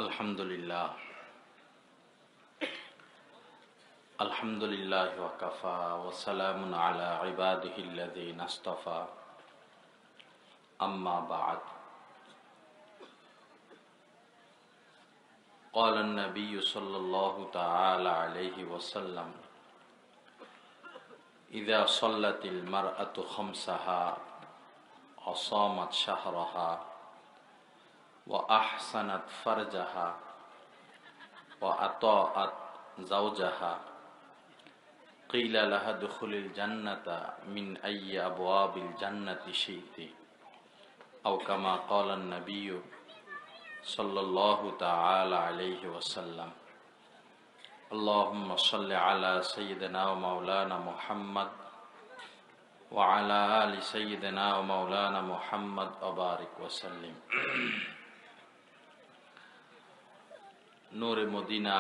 আলহামদুলিল্লাহ আলহামদুলিল্লাহ ওয়া কাফা ওয়া সালামুন আলা ইবাদিহিল্লাযীনা ইসতাফা আম্মা বা'দ قال النبي صلى الله تعالى عليه وسلم إذا صلت المرأة خمسها وصامت شهرها وأحسنت فرجها وأطاعت زوجها قيل لها ادخل الجنة من أي أبواب الجنة شئت أو كما قال النبي صلى الله تعالى عليه وسلم اللهم صل على سيدنا ومولانا محمد وعلى آل سيدنا ومولانا محمد وبارك وسلم নূরে মদিনা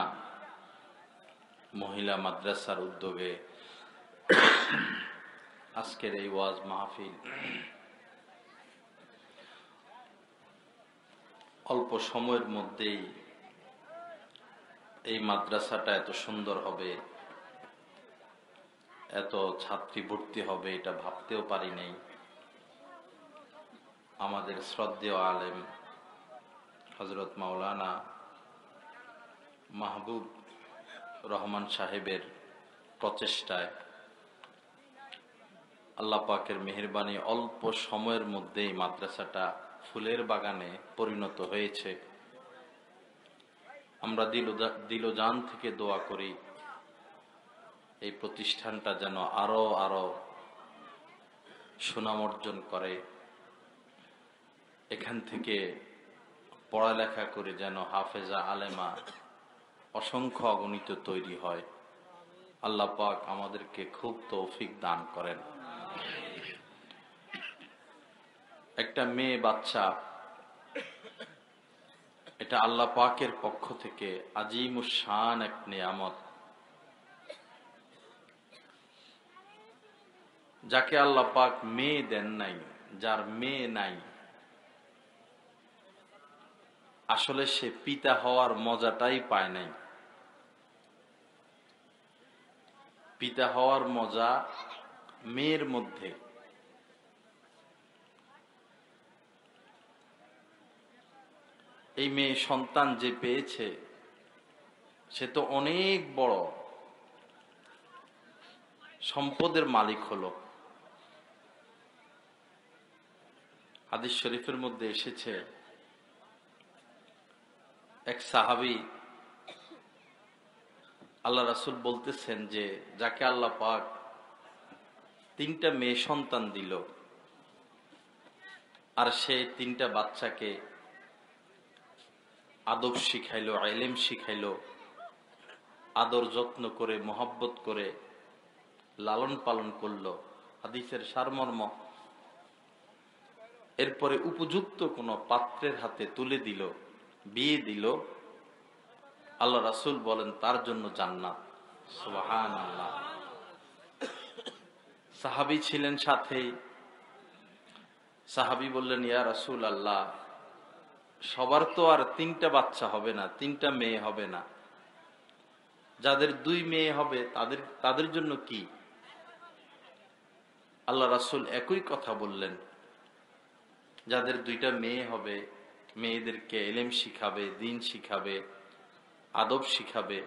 মহিলা মাদ্রাসার উদ্যোগে আজকের এই ওয়াজ মাহফিল অল্প সময়ের মধ্যেই এই মাদ্রাসাটা এত সুন্দর হবে, এত ছাত্রী ভর্তি হবে এটা ভাবতেও পারি নাই। আমাদের শ্রদ্ধেয় আলেম হযরত মাওলানা মাহবুব রহমান সাহেবের প্রচেষ্টায় আল্লাহ পাকের মেহেরবানি অল্প সময়ের মধ্যেই মাদ্রাসাটা ফুলের বাগানে পরিণত হয়েছে। আমরা দিলজান থেকে দোয়া করি এই প্রতিষ্ঠানটা যেন আরো সুনাম অর্জন করে, এখান থেকে পড়ালেখা করে যেন হাফেজা আলেমা অসংখ্য অগণিত তৈরি হয়। আল্লাহ পাক আমাদেরকে খুব তৌফিক দান করেন। একটা মেয়ে বাচ্চা, এটা আল্লাহ পাকের পক্ষ থেকে আজিমুশ শান এক নিয়ামত। যাকে আল্লাহ পাক মেয়ে দেন নাই, যার মেয়ে নাই, আসলে সে পিতা হওয়ার মজাটাই পায় নাই। পিতা হওয়ার মজা মেয়ের মধ্যে। এই মেয়ে সন্তান যে পেয়েছে সে তো অনেক বড় সম্পদের মালিক হলো। হাদিস শরীফের মধ্যে এসেছে, এক সাহাবী আল্লাহ রাসূল বলতেছেন যে যাকে আল্লাহ পাক 3টা মেয়ে সন্তান দিল আর সে 3টা বাচ্চাকে আদব শিখাইলো, ইলম শিখাইলো, আদর যত্ন করে মহব্বত করে লালন পালন করলো, হাদিসের সারমর্ম। এরপরে উপযুক্ত কোন পাত্রের হাতে তুলে দিল, বিয়ে দিল, আল্লাহ রাসূল বলেন তার জন্য জান্নাত। সুবহানাল্লাহ। সাহাবী ছিলেন সাথেই। সাহাবী বললেন, ইয়া রাসূলুল্লাহ, সবার তো আর 3টা বাচ্চা হবে না, 3টা মেয়ে হবে না, যাদের 2 মেয়ে হবে তাদের জন্য কি? আল্লাহ রাসূল একই কথা বললেন, যাদের 2টা মেয়ে হবে মেয়েদেরকে ইলম শিখাবে, দ্বীন শিখাবে, আদব শিখাবে,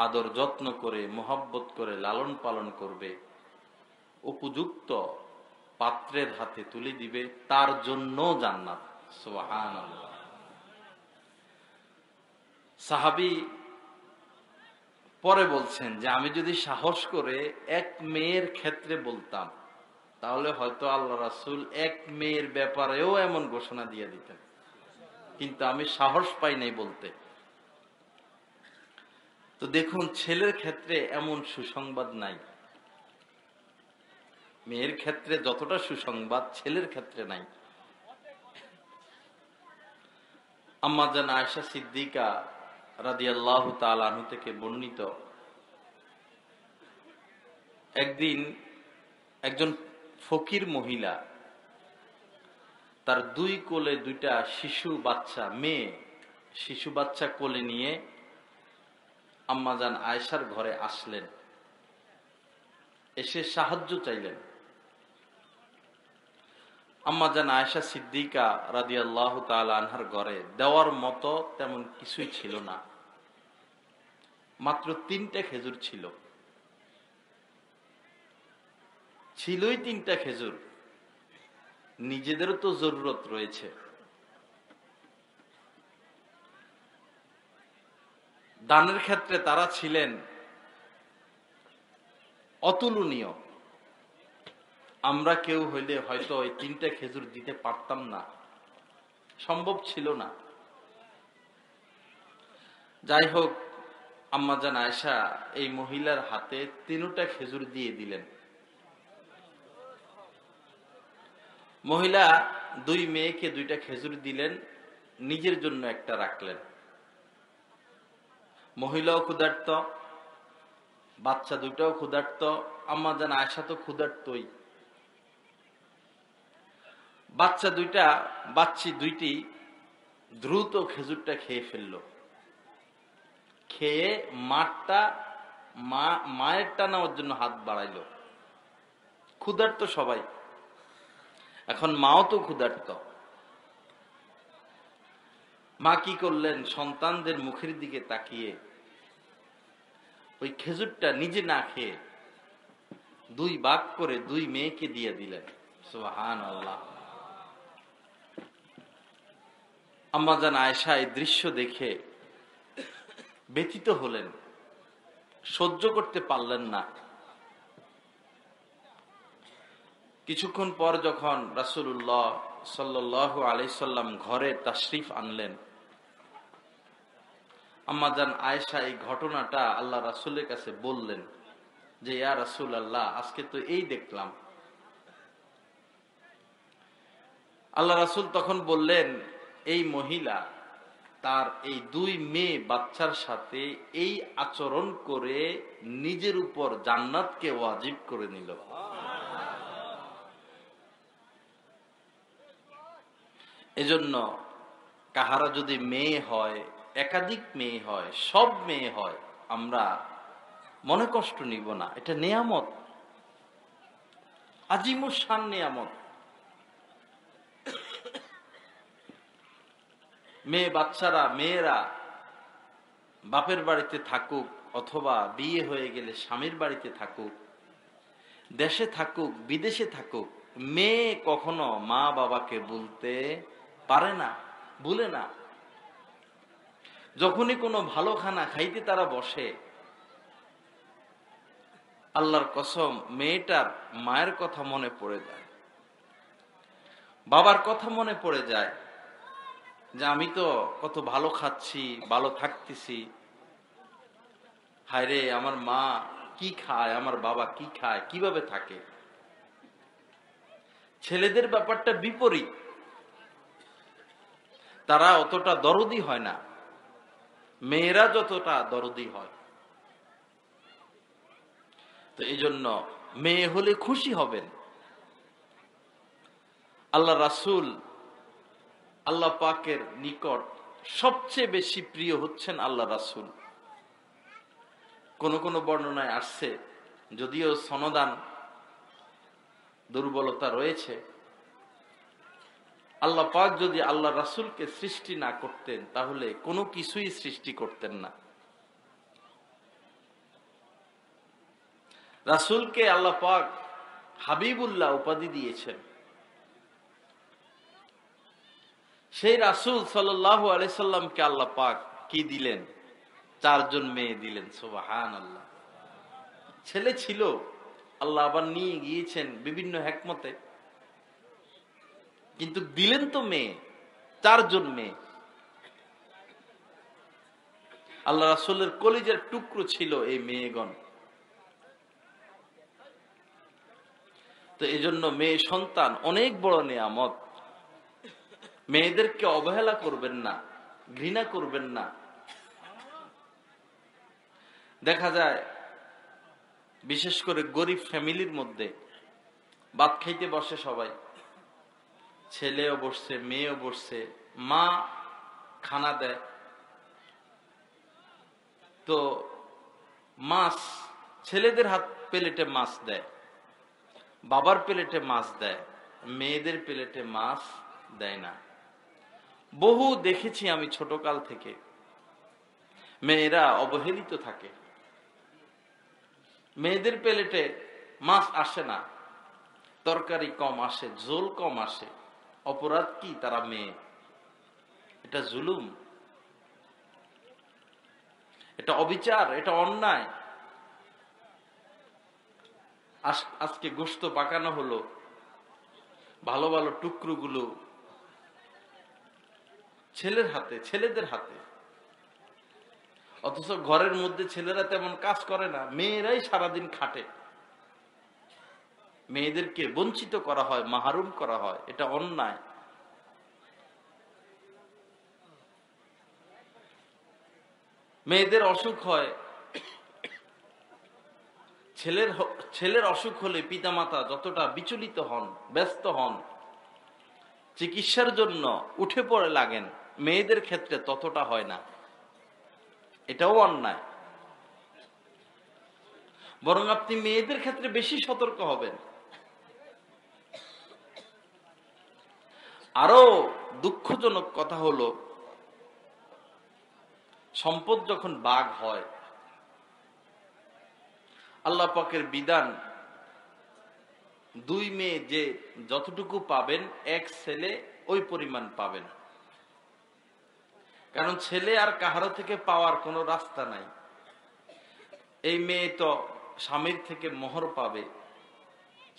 আদর যত্ন করে মহব্বত করে লালন পালন করবে, উপযুক্ত পাত্রের হাতে তুলে দিবে, তার জন্য জান্নাত। সুবহানাল্লাহ। সাহাবী পরে বলছেন যে আমি যদি সাহস করে এক মেয়ের ক্ষেত্রে বলতাম তাহলে হয়তো আল্লাহ রাসূল এক মেয়ের ব্যাপারেও এমন ঘোষণা দিয়ে দিতেন, কিন্তু আমি সাহস পাই নাই বলতে। তো দেখুন, ছেলের ক্ষেত্রে এমন সুসংবাদ নাই। মেয়ের ক্ষেত্রে যতটা সুসংবাদ ছেলের ক্ষেত্রে নাই। আম্মা জান আয়েশা সিদ্দিকা রাদিয়াল্লাহু তাআলা আনহা থেকে বর্ণিত, একদিন একজন ফকির মহিলা তার 2 কোলে 2টা শিশু বাচ্চা মেয়ে শিশু বাচ্চা কোলে নিয়ে আম্মাজান আয়েশার ঘরে আসলেন, এসে সাহায্য চাইলেন। আম্মাজান আয়েশা সিদ্দিকা রাদিয়াল্লাহু তাআলা আনহার ঘরে দেওয়ার মতো তেমন কিছুই ছিল না, মাত্র 3টা খেজুর ছিল। ছিলই 3টা খেজুর, নিজেদেরও তো জরুরত রয়েছে। দানের ক্ষেত্রে তারা ছিলেন অতুলনীয়। আমরা কেউ হইলে হয়তো ওই 3টা খেজুর দিতে পারতাম না, সম্ভব ছিল না। যাই হোক, আম্মাজান আয়েশা এই মহিলার হাতে 3টা খেজুর দিয়ে দিলেন। মহিলা 2 মেয়েকে 2টা খেজুর দিলেন, নিজের জন্য একটা রাখলেন। মহিলাও ক্ষুধার্ত, বাচ্চা 2টাও ক্ষুধার্ত, আম্মাজান আয়েশা তো ক্ষুধার্তই। বাচ্চি 2টি দ্রুত খেজুরটা খেয়ে ফেলল। খেয়ে মায়েরটা নেওয়ার জন্য হাত বাড়াইল। ক্ষুধার্ত সবাই, এখন মাও তো ক্ষুধার্ত। মা কি করলেন, সন্তানদের মুখের দিকে তাকিয়ে ওই খেজুরটা নিজে না খেয়ে 2 ভাগ করে 2 মেয়েকে দিয়ে দিলেন। সুবহানাল্লাহ। আম্মাজান আয়েশা এই দৃশ্য দেখে ব্যথিত হলেন, সহ্য করতে পারলেন না। কিছুক্ষণ পর যখন রাসূলুল্লাহ সাল্লাল্লাহু আলাইহি সাল্লাম ঘরে তাশরিফ আনলেন, আম্মাজান আয়েশা এই ঘটনাটা আল্লাহ রাসূলের কাছে বললেন যে, ইয়া রাসূলুল্লাহ, আজকে তো এই দেখলাম। আল্লাহ রাসূল তখন বললেন, এই মহিলা তার এই 2 মেয়ে বাচ্চার সাথে এই আচরণ করে নিজের উপর জান্নাতকে ওয়াজিব করে নিল। এজন্য কাহারা যদি মেয়ে হয়, একাধিক মেয়ে হয়, সব মেয়ে হয়, আমরা মনে কষ্ট নিব না। এটা নেয়ামত, আজিমুশান নেয়ামত। মেয়েরা বাপের বাড়িতে থাকুক অথবা বিয়ে হয়ে গেলে স্বামীর বাড়িতে থাকুক, দেশে থাকুক বিদেশে থাকুক, মেয়ে কখনো মা বাবাকে বলতে পারে না, ভুলে না। যখনই কোনো ভালো খানা খাইতে তারা বসে, আল্লাহর কসম মেয়েটার মায়ের কথা মনে পড়ে যায়, বাবার কথা মনে পড়ে যায় যে আমি তো কত ভালো খাচ্ছি, ভালো থাকতেছি, হায়রে আমার মা কি খায়, আমার বাবা কি খায়, কিভাবে থাকে। ছেলেদের ব্যাপারটা বিপরীত, তারা অতটা দরদি হয় না, মেয়েরা যতটা দরদি হয়। তো এই জন্য মেয়ে হলে খুশি হবেন। আল্লাহ রাসূল আল্লাহ পাকের নিকট সবচেয়ে বেশি প্রিয় হচ্ছেন আল্লাহ রাসূল। কোন কোন বর্ণনায় আসছে, যদিও সনদান দুর্বলতা রয়েছে, আল্লাহ পাক যদি আল্লাহ রাসূলকে সৃষ্টি না করতেন তাহলে কোনো কিছুই সৃষ্টি করতেন না। রাসূলকে আল্লাহ পাক হাবিবুল্লাহ উপাধি দিয়েছেন। সেই রাসূল সাল্লাল্লাহু আলাইহি সাল্লামকে আল্লাহ পাক কি দিলেন? 4 জন মেয়ে দিলেন। সুবহানাল্লাহ। ছেলে ছিল, আল্লাহ আবার নিয়ে গিয়েছেন বিভিন্ন হিকমতে, কিন্তু দিলেন তো মেয়ে, 4 জন মেয়ে। আল্লাহ রাসূলের কলিজার টুকরো ছিল এই মেয়েগণ। তো এই জন্য মেয়ে সন্তান অনেক বড় নিয়ামত। মেয়েদেরকে অবহেলা করবেন না, ঘৃণা করবেন না। দেখা যায় বিশেষ করে গরিব ফ্যামিলির মধ্যে ভাত খাইতে বসে সবাই, ছেলেও বসছে, মেয়েও বসছে, মা খানা দেয়, তো মাছ ছেলেদের হাত প্লেটে মাছ দেয়, বাবার প্লেটে মাছ দেয়, মেয়েদের প্লেটে মাছ দেয় না। বহু দেখেছি আমি ছোটকাল থেকে, মেয়েরা অবহেলিত থাকে, মেয়েদের প্লেটে মাছ আসে না, তরকারি কম আসে, ঝোল কম আসে। অপরাধ কি? তারা মেয়ে। এটা জুলুম, এটা অবিচার, এটা অন্যায়। আজকে গোশত পাকানো হলো, ভালো ভালো টুকরোগুলো ছেলের হাতে, ছেলেদের হাতে। অথচ ঘরের মধ্যে ছেলেরা তেমন কাজ করে না, মেয়েরাই সারাদিন খাটে। মেয়েদেরকে বঞ্চিত করা হয়, মাহরুম করা হয়, এটা অন্যায়। মেয়েদের অসুখ হয়, ছেলের অসুখ হলে পিতামাতা যতটা বিচলিত হন, ব্যস্ত হন, চিকিৎসার জন্য উঠে পড়ে লাগেন, মেয়েদের ক্ষেত্রে ততটা হয় না। এটাও অন্যায়। বরং আপনি মেয়েদের ক্ষেত্রে বেশি সতর্ক হবেন। আরো দুঃখজনক কথা হলো, সম্পদ যখন ভাগ হয়, আল্লাহ পাকের বিধান, দুই মেয়ে যে যতটুকু পাবেন, এক ছেলে ওই পরিমাণ পাবেন। কারণ ছেলে আর কাহারো থেকে পাওয়ার কোনো রাস্তা নাই। এই মেয়ে তো স্বামীর থেকে মোহর পাবে,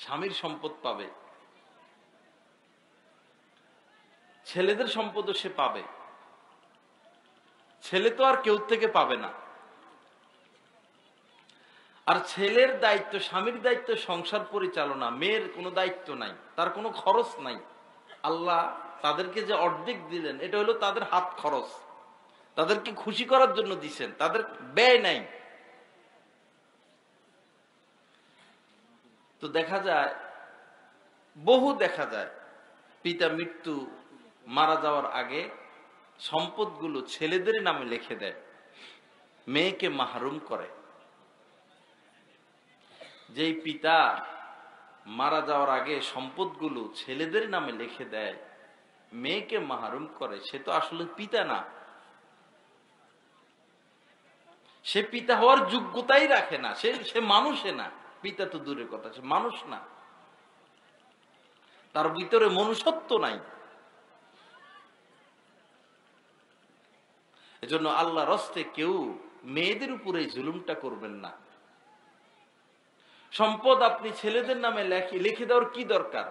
স্বামীর সম্পদ পাবে, ছেলেদের সম্পদও সে পাবে। ছেলে তো আর কেউ থেকে পাবে না। আর ছেলের দায়িত্ব, স্বামীর দায়িত্ব সংসার পরিচালনা, মেয়ের কোনো দায়িত্ব নাই, তার কোনো খরচ নাই। আল্লাহ তাদেরকে যে অর্ধেক দিলেন, এটা হলো তাদের হাত খরচ, তাদেরকে খুশি করার জন্য দিছেন, তাদের ব্যয় নাই। তো দেখা যায়, দেখা যায় পিতা মৃত্যু, মারা যাওয়ার আগে সম্পদগুলো ছেলেদের নামে লিখে দেয়, মেয়েকে মাহরুম করে। যেই পিতা মারা যাওয়ার আগে সম্পদগুলো ছেলেদের নামে লিখে দেয়, মেয়েকে মাহরুম করে, সে তো আসলে পিতা না। সে পিতা হওয়ার যোগ্যতাই রাখে না, সে মানুষে না। পিতা তো দূরের কথা, সে মানুষ না, তার ভিতরে মনুষ্যত্ব নাই। এজন্য আল্লাহ রস্তে কেউ মেয়েদের উপরে জুলুমটা করবেন না। সম্পদ আপনি ছেলেদের নামে লিখে দেওয়ার কি দরকার?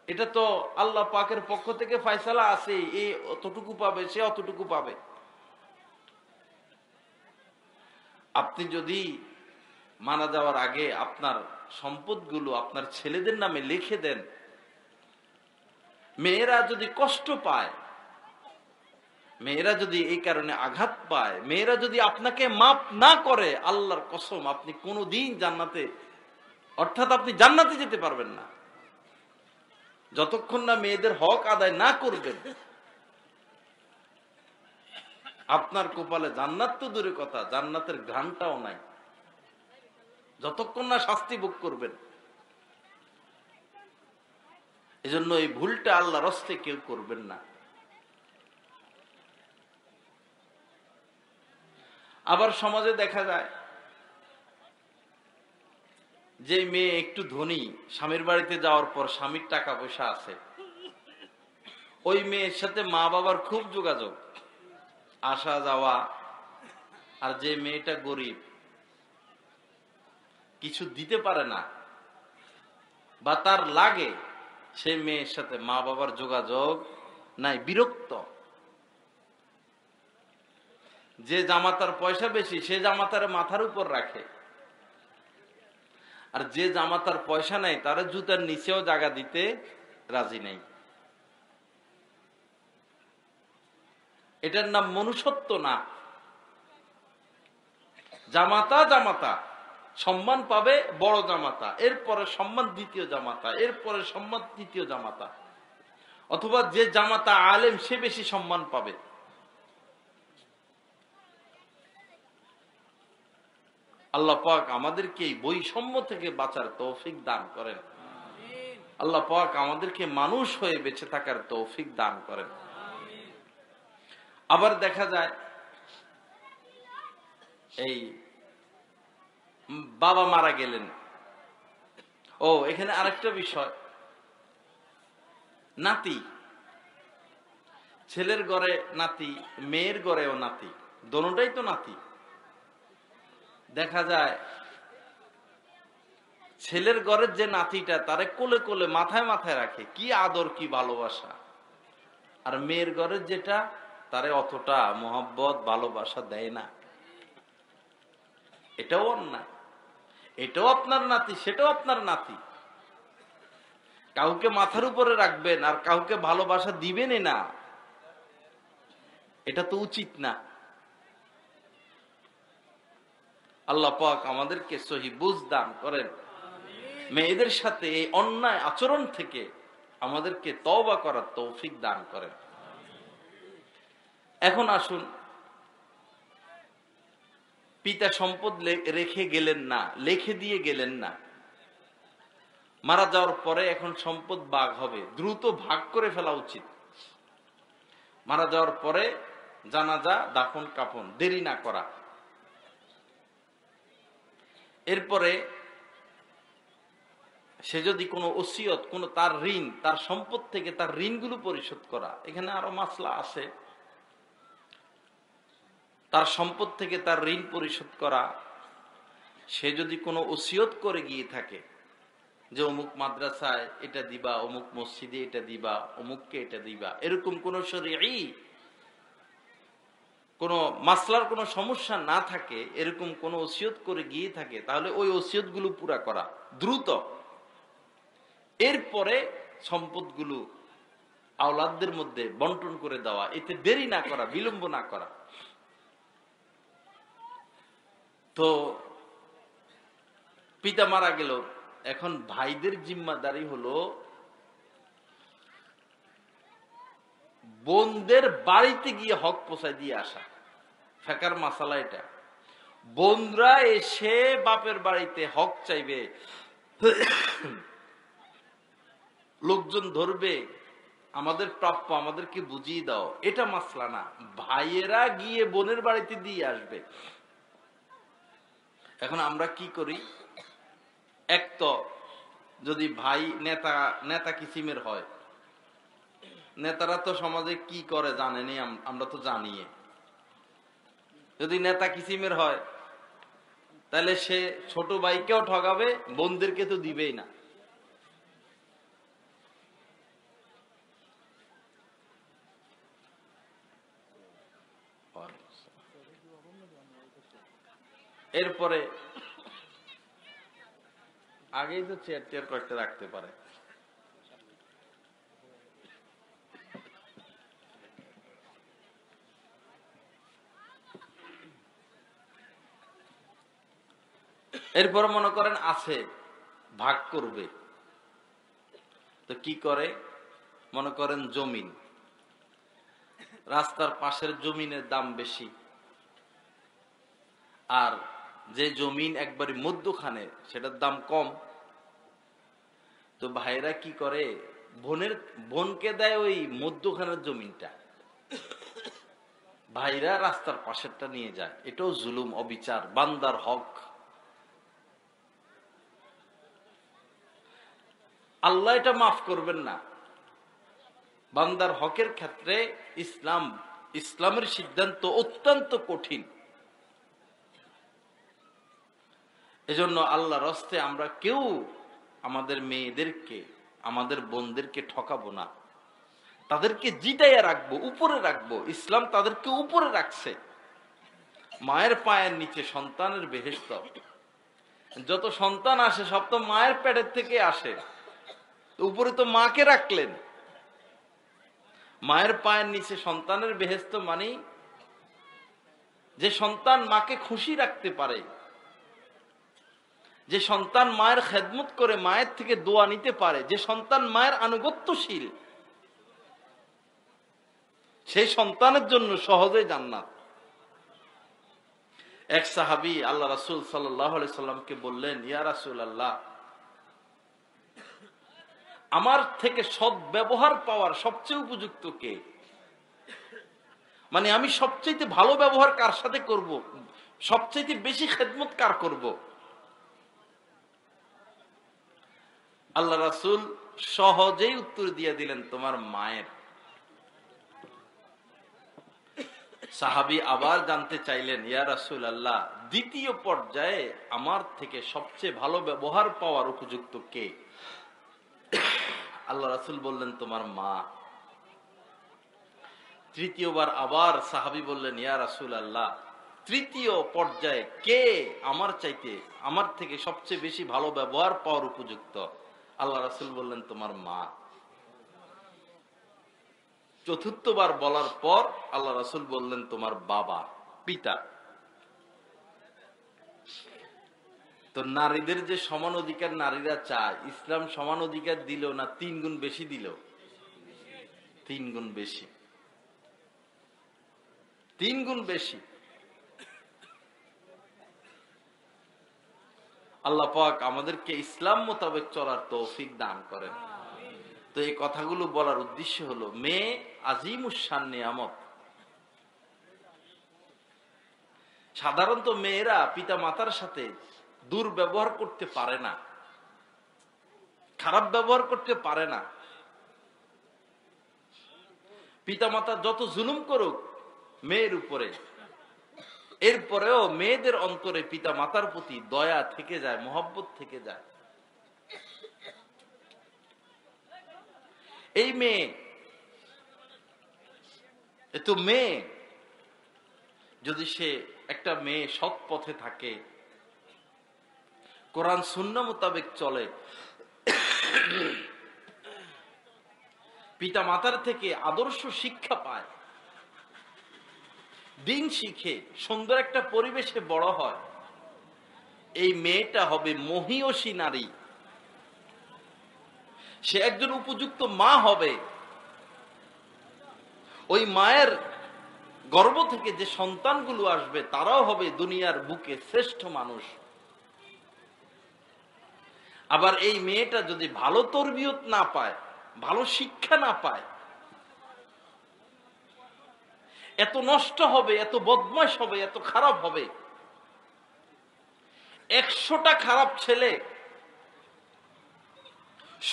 এটা তো আল্লাহ পাকের পক্ষ থেকে ফয়সালা আছে, এ অতটুকু পাবে, সে অতটুকু পাবে। আপনি যদি মারা যাওয়ার আগে আপনার সম্পদগুলো আপনার ছেলেদের নামে লিখে দেন, মেয়েরা যদি কষ্ট পায়, মেয়েরা যদি এই কারণে আঘাত পায়, মেয়েরা যদি আপনাকে মাফ না করে, আল্লাহর কসম আপনি কোনোদিন জান্নাতে, অর্থাৎ আপনি জান্নাতে যেতে পারবেন না যতক্ষণ না মেয়েদের হক আদায় না করবেন। আপনার কপালে জান্নাত তো দূরের কথা, জান্নাতের ঘ্রাণটাও নাই যতক্ষণ না শাস্তি ভোগ করবেন। এজন্য এই ভুলটা আল্লাহর রাস্তে কেউ করবেন না। আবার সমাজে দেখা যায় যে মেয়ে একটু ধনী, স্বামীর বাড়িতে যাওয়ার পর স্বামীর টাকা পয়সা আছে, ওই মেয়ের সাথে মা বাবার খুব যোগাযোগ, আসা যাওয়া। আর যে মেয়েটা গরিব, কিছু দিতে পারে না বা তার লাগে, সেই মেয়ের সাথে মা বাবার যোগাযোগ নাই, বিরক্ত। যে জামাতার পয়সা বেশি, সে জামাতার মাথার উপর রাখে, আর যে জামাতার পয়সা নাই তারা জুতার নিচেও জায়গা দিতে রাজি নেই। এটার নাম মনুষ্যত্ব না। জামাতা জামাতা সম্মান পাবে, বড় জামাতা, এরপরে সম্মান দ্বিতীয় জামাতা, এরপরে সম্মান তৃতীয় জামাতা, অথবা যে জামাতা আলেম সে বেশি সম্মান পাবে। আল্লাহ পাক আমাদেরকে এই বৈষম্য থেকে বাঁচার তৌফিক দান করেন। আল্লাহ পাক আমাদেরকে মানুষ হয়ে বেঁচে থাকার তৌফিক দান করেন। আবার দেখা যায় এই বাবা মারা গেলেন। এখানে আরেকটা বিষয়, নাতি, ছেলের ঘরে নাতি, মেয়ের ঘরেও নাতি, দোনোটাই তো নাতি। দেখা যায় ছেলের ঘরের যে নাতিটা তারে কোলে কোলে মাথায় মাথায় রাখে, কি আদর কি ভালোবাসা। আর মেয়ের ঘরের যেটা তারে অতটা মোহাব্বত ভালোবাসা দেয় না। এটাও অন্যায়। এটাও আপনার নাতি, সেটাও আপনার নাতি। কাউকে মাথার উপরে রাখবেন আর কাউকে ভালোবাসা দিবেনই না, এটা তো উচিত না। আল্লাহ পাক আমাদেরকে সহি বুঝ দান করেন। মেয়েদের সাথে এই অন্যায় আচরণ থেকে আমাদেরকে তওবা করার তৌফিক দান করেন। এখন আসুন, পিতা সম্পদ রেখে গেলেন না, লিখে দিয়ে গেলেন না, মারা যাওয়ার পরে এখন সম্পদ ভাগ হবে, দ্রুত ভাগ করে ফেলা উচিত। মারা যাওয়ার পরে জানাজা, দাফন কাফন দেরি না করা। এরপরে সে যদি কোনো ওসিয়ত, কোনো তার ঋণ, তার সম্পদ থেকে তার ঋণগুলো পরিশোধ করা। এখানে আরো মাসলা আছে। তার সম্পদ থেকে তার ঋণ পরিশোধ করা। সে যদি কোনো ওসিয়ত করে গিয়ে থাকে যে অমুক মাদ্রাসায় এটা দিবা, অমুক মসজিদে এটা দিবা, অমুককে এটা দিবা, এরকম কোন শরঈ কোন মাসলার কোনো সমস্যা না থাকে, এরকম কোন ওসিয়ত করে গিয়ে থাকে, তাহলে ওই ওসিয়ত গুলো পুরা করা দ্রুত। এরপরে সম্পদগুলো আওলাদদের মধ্যে বন্টন করে দেওয়া, এতে দেরি না করা, বিলম্ব না করা। তো পিতা মারা গেল, এখন ভাইদের জিম্মাদারি হলো বোনদের বাড়িতে গিয়ে হক পৌঁছায় দিয়ে আসা। ফেকার মাসালা এটা। বোনরা এসে বাপের বাড়িতে হক চাইবে, লোকজন ধরবে, আমাদের প্রাপ্য আমাদেরকে বুঝিয়ে দাও, এটা মাসলা না। ভাইয়েরা গিয়ে বোনের বাড়িতে দিয়ে আসবে। এখন আমরা কি করি, এক তো যদি ভাই নেতা কিসিমের হয়, নেতারা তো সমাজে কি করে জানেনি, আমরা তো জানি। যদি নেতা কিসিমের হয় তাহলে সে ছোট ভাইকেও ঠকাবে, বোনদেরকে তো দিবেই না। এরপরে আগেই তো চেয়ার টেয়ার কয়েকটা রাখতে পারে। এরপর মনে করেন আছে, ভাগ করবে, তো কি করে, মনে করেন জমিন, রাস্তার পাশের জমিনের দাম বেশি, আর যে জমিন একবারে মধ্যখানে সেটার দাম কম। তো ভাইরা কি করে, বোনকে দেয় ওই মধ্যখানের জমিনটা, ভাইরা রাস্তার পাশেরটা নিয়ে যায়। এটাও জুলুম, অবিচার, বান্দার হক। আল্লাহ এটা মাফ করবেন না। বান্দার হকের ক্ষেত্রে ইসলামের সিদ্ধান্ত অত্যন্ত কঠিন। এজন্য আল্লাহর রাস্তে আমরা কেউ আমাদের মেয়েদেরকে, আমাদের বোনদেরকে ঠকাবো না, তাদেরকে জিতাইয়া রাখবো, উপরে রাখবো। ইসলাম তাদেরকে উপরে রাখছে। মায়ের পায়ের নিচে সন্তানের বেহেশত। যত সন্তান আসে সব তো মায়ের পেটের থেকে আসে, উপরে তো মাকে রাখলেন। মায়ের পায়ের নিচে সন্তানের বেহেশত মানে যে সন্তান মাকে খুশি রাখতে পারে, যে সন্তান মায়ের খেদমত করে, মায়ের থেকে দোয়া নিতে পারে, যে সন্তান মায়ের আনুগত্যশীল, সেই সন্তানের জন্য সহজে জান্নাত। এক সাহাবী আল্লাহ রাসূল সাল্লাল্লাহু আলাইহি সাল্লামকে বললেন, ইয়া রাসূলুল্লাহ, আমার থেকে সৎ ব্যবহার পাওয়ার সবচেয়ে উপযুক্ত কে? মানে আমি সবচেয়ে ভালো ব্যবহার কার সাথে করব, সবচেয়ে বেশি খেদমত কার করব? আল্লাহ রাসূল সহজেই উত্তর দিয়ে দিলেন, তোমার মায়ের। সাহাবী আবার জানতে চাইলেন, ইয়া রাসূলুল্লাহ, দ্বিতীয় পর্যায়ে আমার থেকে সবচেয়ে ভালো ব্যবহার পাওয়ার উপযুক্ত কে? আল্লাহ রাসূল বললেন, তোমার মা। তৃতীয়বার আবার সাহাবী বললেন, ইয়া রাসূলুল্লাহ, তৃতীয় পর্যায়ে কে আমার থেকে সবচেয়ে বেশি ভালো ব্যবহার পাওয়ার উপযুক্ত? আল্লাহ রাসূল বললেন, তোমার মা। চতুর্থবার বলার পর আল্লাহ রাসূল বললেন, তোমার বাবা, পিতা। তো নারীদের যে সমান অধিকার নারীরা চায়, ইসলাম সমান অধিকার দিল না 3 গুণ বেশি দিল? 3 গুণ বেশি, 3 গুণ বেশি। আল্লাহ পাক আমাদেরকে ইসলাম মোতাবেক চলার তৌফিক দান করেন। তো এই কথাগুলো বলার উদ্দেশ্য হলো, মেয়ে আজিমুস শান নিয়ামত। সাধারণত মেয়েরা পিতা মাতার সাথে দুর্ব্যবহার করতে পারে না, খারাপ ব্যবহার করতে পারে না। পিতা মাতা যত জুলুম করুক মেয়ের উপরে, এরপরেও মেয়েদের অন্তরে পিতা মাতার প্রতি দয়া থেকে যায়, মহব্বত থেকে যায়। এই মেয়ে, এতো মেয়ে যদি সে একটা মেয়ে সৎ পথে থাকে, কোরআন সুন্নাহ মোতাবেক চলে, পিতা মাতার থেকে আদর্শ শিক্ষা পায়, দিন শিখে, সুন্দর একটা পরিবেশে বড় হয়, এই মেয়েটা হবে মহিয়সী নারী। সে একজন উপযুক্ত মা হবে। ওই মায়ের গর্ভ থেকে যে সন্তানগুলো আসবে তারাও হবে দুনিয়ার বুকে শ্রেষ্ঠ মানুষ। আবার এই মেয়েটা যদি ভালো তরবিয়ত না পায়, ভালো শিক্ষা না পায়, এত নষ্ট হবে, এত বদমাশ হবে, এত খারাপ হবে। 100টা খারাপ ছেলে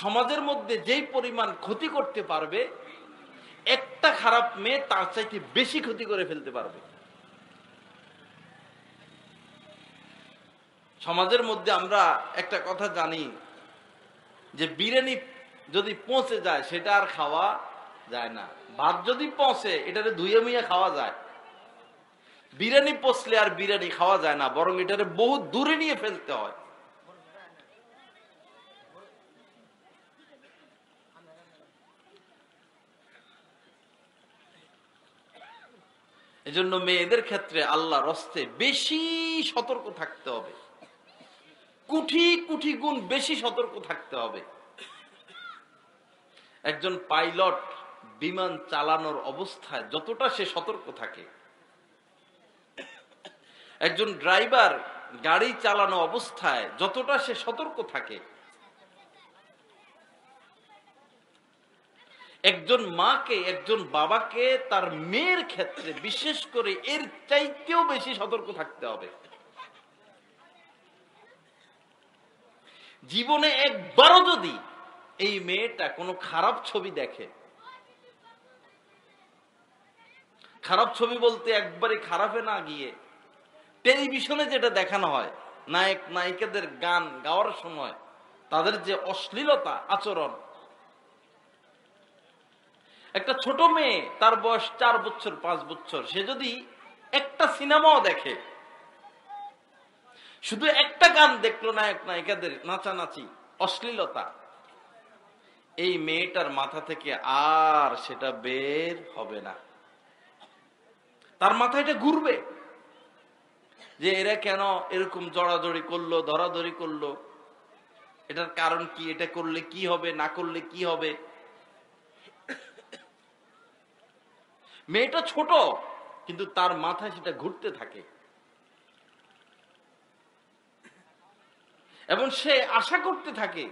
সমাজের মধ্যে যেই পরিমাণ ক্ষতি করতে পারবে, একটা খারাপ মেয়ে তার চাইতে বেশি ক্ষতি করে ফেলতে পারবে। সমাজের মধ্যে আমরা একটা কথা জানি যে বিরিয়ানি যদি পৌঁছে যায় সেটা আর খাওয়া যায় না, ভাত যদি পৌঁছে এটারে ধুয়ে মুয়ে খাওয়া যায়। বিরিয়ানি পচলে আর বিরিয়ানি খাওয়া যায় না, বরং এটারে বহু দূরে নিয়ে ফেলতে হয়। এজন্য মেয়েদের ক্ষেত্রে আল্লাহর হস্তে বেশি সতর্ক থাকতে হবে, কোটি কোটি গুণ বেশি সতর্ক থাকতে হবে। একজন পাইলট বিমান চালানোর অবস্থায় যতটা সে সতর্ক থাকে, একজন ড্রাইভার গাড়ি চালানো অবস্থায় যতটা সে সতর্ক থাকে, একজন মাকে, একজন বাবাকে তার মেয়ের ক্ষেত্রে বিশেষ করে এর চাইতেও বেশি সতর্ক থাকতে হবে। জীবনে একবারও যদি এই মেয়েটা কোনো খারাপ ছবি দেখে, খারাপ ছবি বলতে একবারে খারাপে না গিয়ে টেলিভিশনে যেটা দেখানো হয়, নায়ক নায়িকাদের গান গাওয়ার সময় তাদের যে অশ্লীলতা আচরণ, একটা ছোট মেয়ে তার বয়স 4 বছর 5 বছর, সে যদি একটা সিনেমাও দেখে, শুধু একটা গান দেখলো নায়ক নায়িকাদের নাচানাচি অশ্লীলতা, এই মেয়েটার মাথা থেকে আর সেটা বের হবে না। তার মাথায় এটা ঘুরবে যে এরা কেন এরকম জড়াজড়ি করলো, ধরাধরি করলো, এটার কারণ কি, এটা করলে কি হবে, না করলে কি হবে। মেয়েটা ছোট কিন্তু তার মাথায় সেটা ঘুরতে থাকে। এবং সে আশা করতে থাকে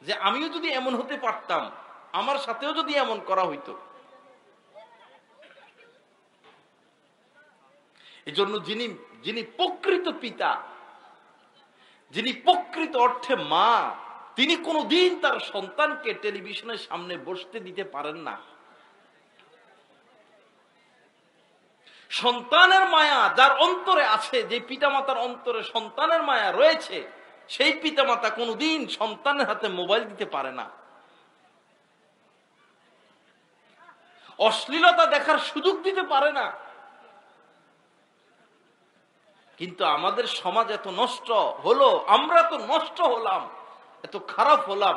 যে আমিও যদি এমন হতে পারতাম, আমার সাথেও যদি এমন করা হইতো। এজন্য যিনি যিনি প্রকৃত পিতা, যিনি প্রকৃত অর্থে মা, তিনি কোনোদিন তার সন্তানকে টেলিভিশনের সামনে বসতে দিতে পারেন না। সন্তানের মায়া যার অন্তরে আছে, যে পিতামাতার অন্তরে সন্তানের মায়া রয়েছে, সেই পিতামাতা কোনোদিন সন্তানের হাতে মোবাইল দিতে পারে না। অশ্লীলতা দেখার সুযোগ দিতে পারে না। কিন্তু আমাদের সমাজ এত নষ্ট হলো, আমরা তো নষ্ট হলাম, এত খারাপ হলাম,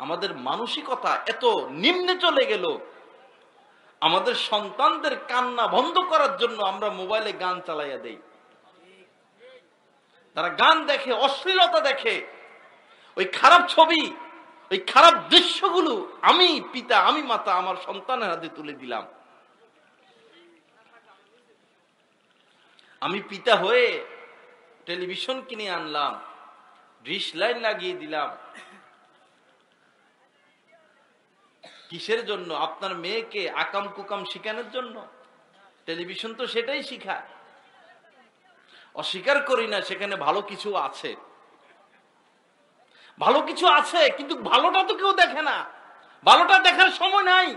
আমাদের মানসিকতা এত নিম্নে চলে গেল, আমাদের সন্তানদের কান্না বন্ধ করার জন্য আমরা মোবাইলে গান চালাইয়া দেই। তারা গান দেখে, অশ্লীলতা দেখে, ওই খারাপ ছবি, ওই খারাপ দৃশ্যগুলো আমি পিতা, আমি মাতা আমার সন্তানের হাতে তুলে দিলাম। আমি পিতা হয়ে টেলিভিশন কিনে আনলাম, ডিশ লাইন লাগিয়ে দিলাম। কিসের জন্য? আপনার মেয়েকে আকাম কুকাম শিখানোর জন্য। টেলিভিশন তো সেটাই শিখায়। অস্বীকার করি না, সেখানে ভালো কিছু আছে, ভালো কিছু আছে, কিন্তু ভালোটা তো কেউ দেখে না, ভালোটা দেখার সময় নাই।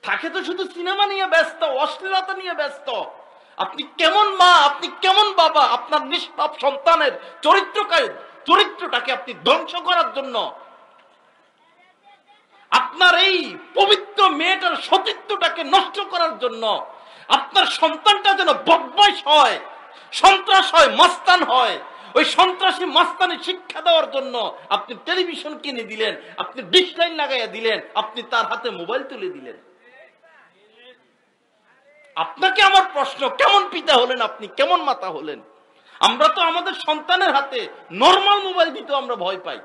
থাকে তো শুধু সিনেমা নিয়ে ব্যস্ত, অশ্লীলতা নিয়ে ব্যস্ত। আপনি কেমন মা, আপনি কেমন বাবা, আপনার নিষ্পাপ সন্তানের চরিত্রটাকে আপনি ধ্বংস করার জন্য, আপনার এই পবিত্র মেয়েটার সতীত্বটাকে নষ্ট করার জন্য, আপনার সন্তানটা যেন বদমাইশ হয়, সন্ত্রাস হয়, মাস্তান হয়, ওই সন্ত্রাসী মাস্তানি শিক্ষা দেওয়ার জন্য আপনি টেলিভিশন কিনে দিলেন, আপনি ডিশ লাইন লাগাইয়া দিলেন, আপনি তার হাতে মোবাইল তুলে দিলেন। আপনাকে আমার প্রশ্ন, কেমন পিতা হলেন আপনি, কেমন মাতা হলেন? আমরা তো আমাদের সন্তানের হাতে নরমাল মোবাইল দিতেও আমরা ভয় পাই,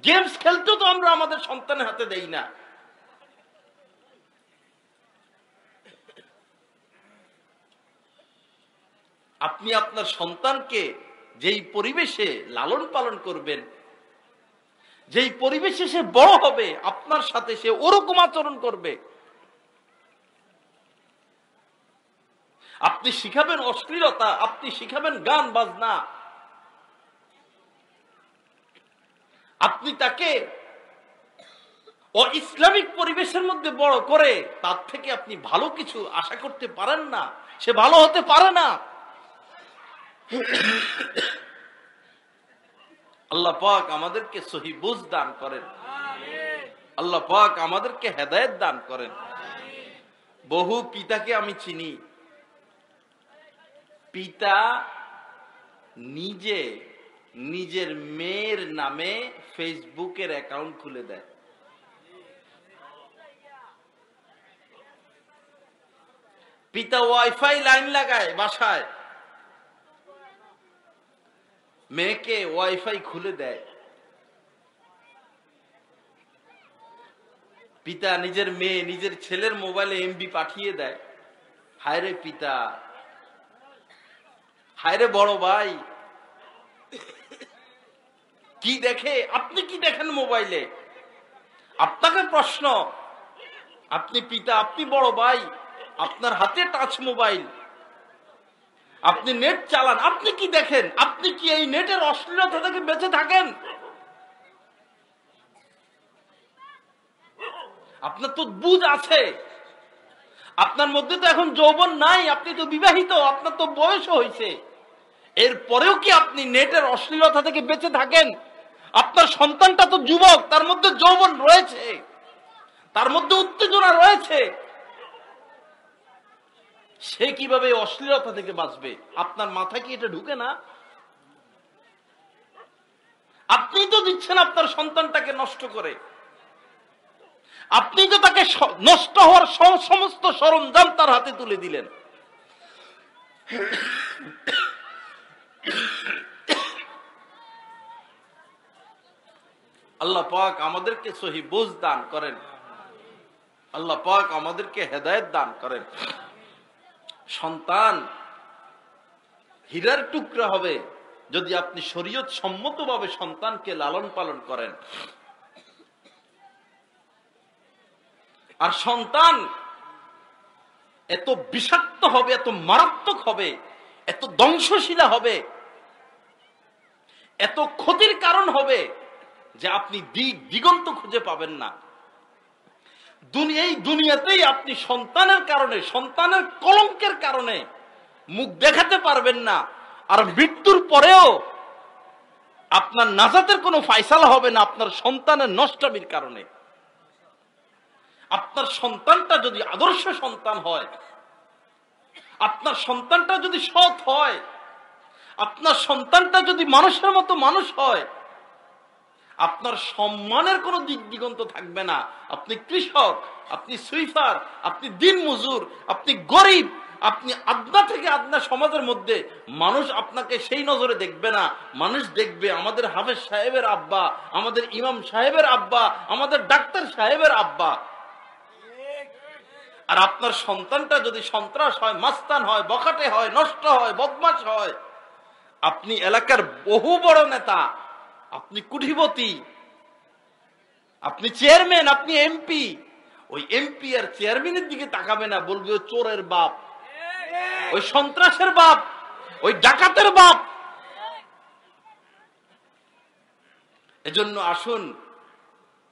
গেমস খেলতেও তো আমরা আমাদের সন্তানের হাতে দেই না। আপনি আপনার সন্তানকে যেই পরিবেশে লালন পালন করবেন, যেই পরিবেশে সে বড় হবে, আপনার সাথে সে ওরকম আচরণ করবে। আপনি শিখাবেন অশ্লীলতা, আপনি শিখাবেন গান বাজনা, আপনি তাকে ইসলামিক পরিবেশের মধ্যে বড় করে তার থেকে আপনি ভালো কিছু আশা করতে পারেন না, সে ভালো হতে পারে না। আল্লাহ পাক আমাদেরকে সহি বুঝ দান করেন, আল্লাহ পাক আমাদেরকে হেদায়েত দান করেন। বহু পিতাকে আমি চিনি, পিতা নিজে নিজের মেয়ের নামে ফেসবুকের অ্যাকাউন্ট খুলে দেয়। পিতা ওয়াইফাই লাইন লাগায় বাসায়, মেয়েকে ওয়াইফাই খুলে দেয়। পিতা নিজের মেয়ে, নিজের ছেলের মোবাইলে এমবি পাঠিয়ে দেয়। হায়রে পিতা, হায়রে বড় ভাই, কি দেখে? আপনি কি দেখেন মোবাইলে? আপনাকে প্রশ্ন, আপনি পিতা, আপনি বড় ভাই, আপনার হাতে টাচ মোবাইল, আপনি নেট চালান, আপনি কি দেখেন? আপনি কি এই নেটের অশ্লীলতা থেকে বেঁচে থাকেন? আপনার তো বুঝ আছে, আপনার মধ্যে তো এখন যৌবন নাই, আপনি তো বিবাহিত, আপনার তো বয়স হয়েছে, এরপরেও কি আপনি নেটের অশ্লীলতা থেকে বেঁচে থাকেন? আপনার সন্তানটা তো যুবক, তার মধ্যে যৌবন রয়েছে, তার মধ্যে উত্তেজনা রয়েছে, সে কিভাবে অশ্লীলতা থেকে বাঁচবে? আপনার মাথায় কি এটা ঢুকে না? আপনি তো দিচ্ছেন আপনার সন্তানটাকে নষ্ট করে, আপনি তো তাকে নষ্ট হওয়ার সমস্ত সরঞ্জাম তার হাতে তুলে দিলেন। আল্লাহ পাক আমাদেরকে সহি বুঝ দান করেন, আল্লাহ পাক আমাদেরকে হেদায়েত দান করেন। সন্তান হীরার টুকরা হবে, যদি আপনি শরীয়ত সম্মতভাবে সন্তানকে লালন পালন করেন, আর সন্তান এত বিষাক্ত হবে, এত মারাত্মক হবে, এত ধ্বংসশীলা হবে, এত ক্ষতির কারণ হবে যে আপনি দিগন্ত খুঁজে পাবেন না। এই দুনিয়াতেই আপনি সন্তানের কারণে, সন্তানের কলঙ্কের কারণে মুখ দেখাতে পারবেন না, আর মৃত্যুর পরেও আপনার নাজাতের কোনো ফায়সালা হবে না আপনার সন্তানের নষ্টামির কারণে। আপনার সন্তানটা যদি আদর্শ সন্তান হয়, আপনার সন্তানটা যদি সৎ হয়, আপনার সন্তানটা যদি মানুষের মতো মানুষ হয়, আপনার সম্মানের কোনো দিক দিগন্ত থাকবে না। আপনি কৃষক, আপনি সুইফার, আপনি দিন মজুর, আপনি গরিব, আপনি আদনা থেকে আদনা সমাজের মধ্যে মানুষ আপনাকে সেই নজরে দেখবে না। মানুষ দেখবে আমাদের হাফেজ সাহেবের আব্বা, আমাদের ইমাম সাহেবের আব্বা, আমাদের ডাক্তার সাহেবের আব্বা। আর আপনার সন্তানটা যদি সন্ত্রাস হয়, মাস্তান হয়, বখাটে হয়, নষ্ট হয়, বদমাশ হয়, আপনি এলাকার বহু বড় নেতা, আপনি কুঠিপতি, আপনি চেয়ারম্যান, আপনি এমপি, ওই এমপি আর চেয়ারম্যানের দিকে তাকাবে না, বলবে ওই চোরের বাপ, ওই সন্ত্রাসের বাপ, ওই ডাকাতের বাপ। এজন্য আসুন,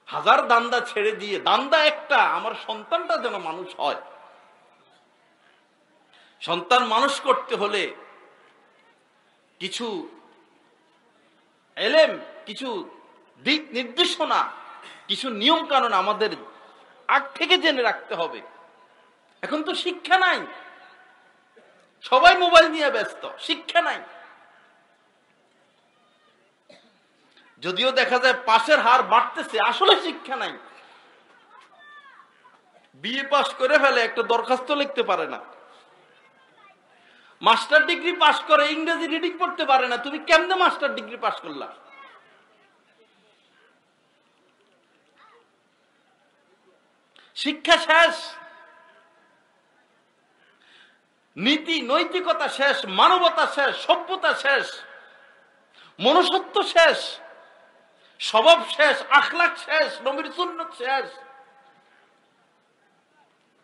হাজার দান্দা ছেড়ে দিয়ে দান্দা একটা, আমার সন্তানটা যেন মানুষ হয়। সন্তান মানুষ করতে হলে কিছু এলেম, কিছু দিক নির্দেশনা, কিছু নিয়ম কানুন আমাদের আগ থেকে জেনে রাখতে হবে। এখন তো শিক্ষা নাই, সবাই মোবাইল নিয়ে ব্যস্ত, শিক্ষা নাই। যদিও দেখা যায় পাশের হার বাড়তেছে, আসলে শিক্ষা নাই। বিএ পাস করে ফেলে, একটা দরখাস্ত লিখতে পারে না। মাস্টার ডিগ্রি পাস করে ইংরেজি রিডিং পড়তে পারে না। তুমি কেমনে মাস্টার ডিগ্রি পাস করলা? শিক্ষা শেষ, নীতি নৈতিকতা শেষ, মানবতা শেষ, সভ্যতা শেষ, মনুষ্যত্ব শেষ, স্বভাব শেষ, আখলাক শেষ, নবীর সুন্নাত শেষ।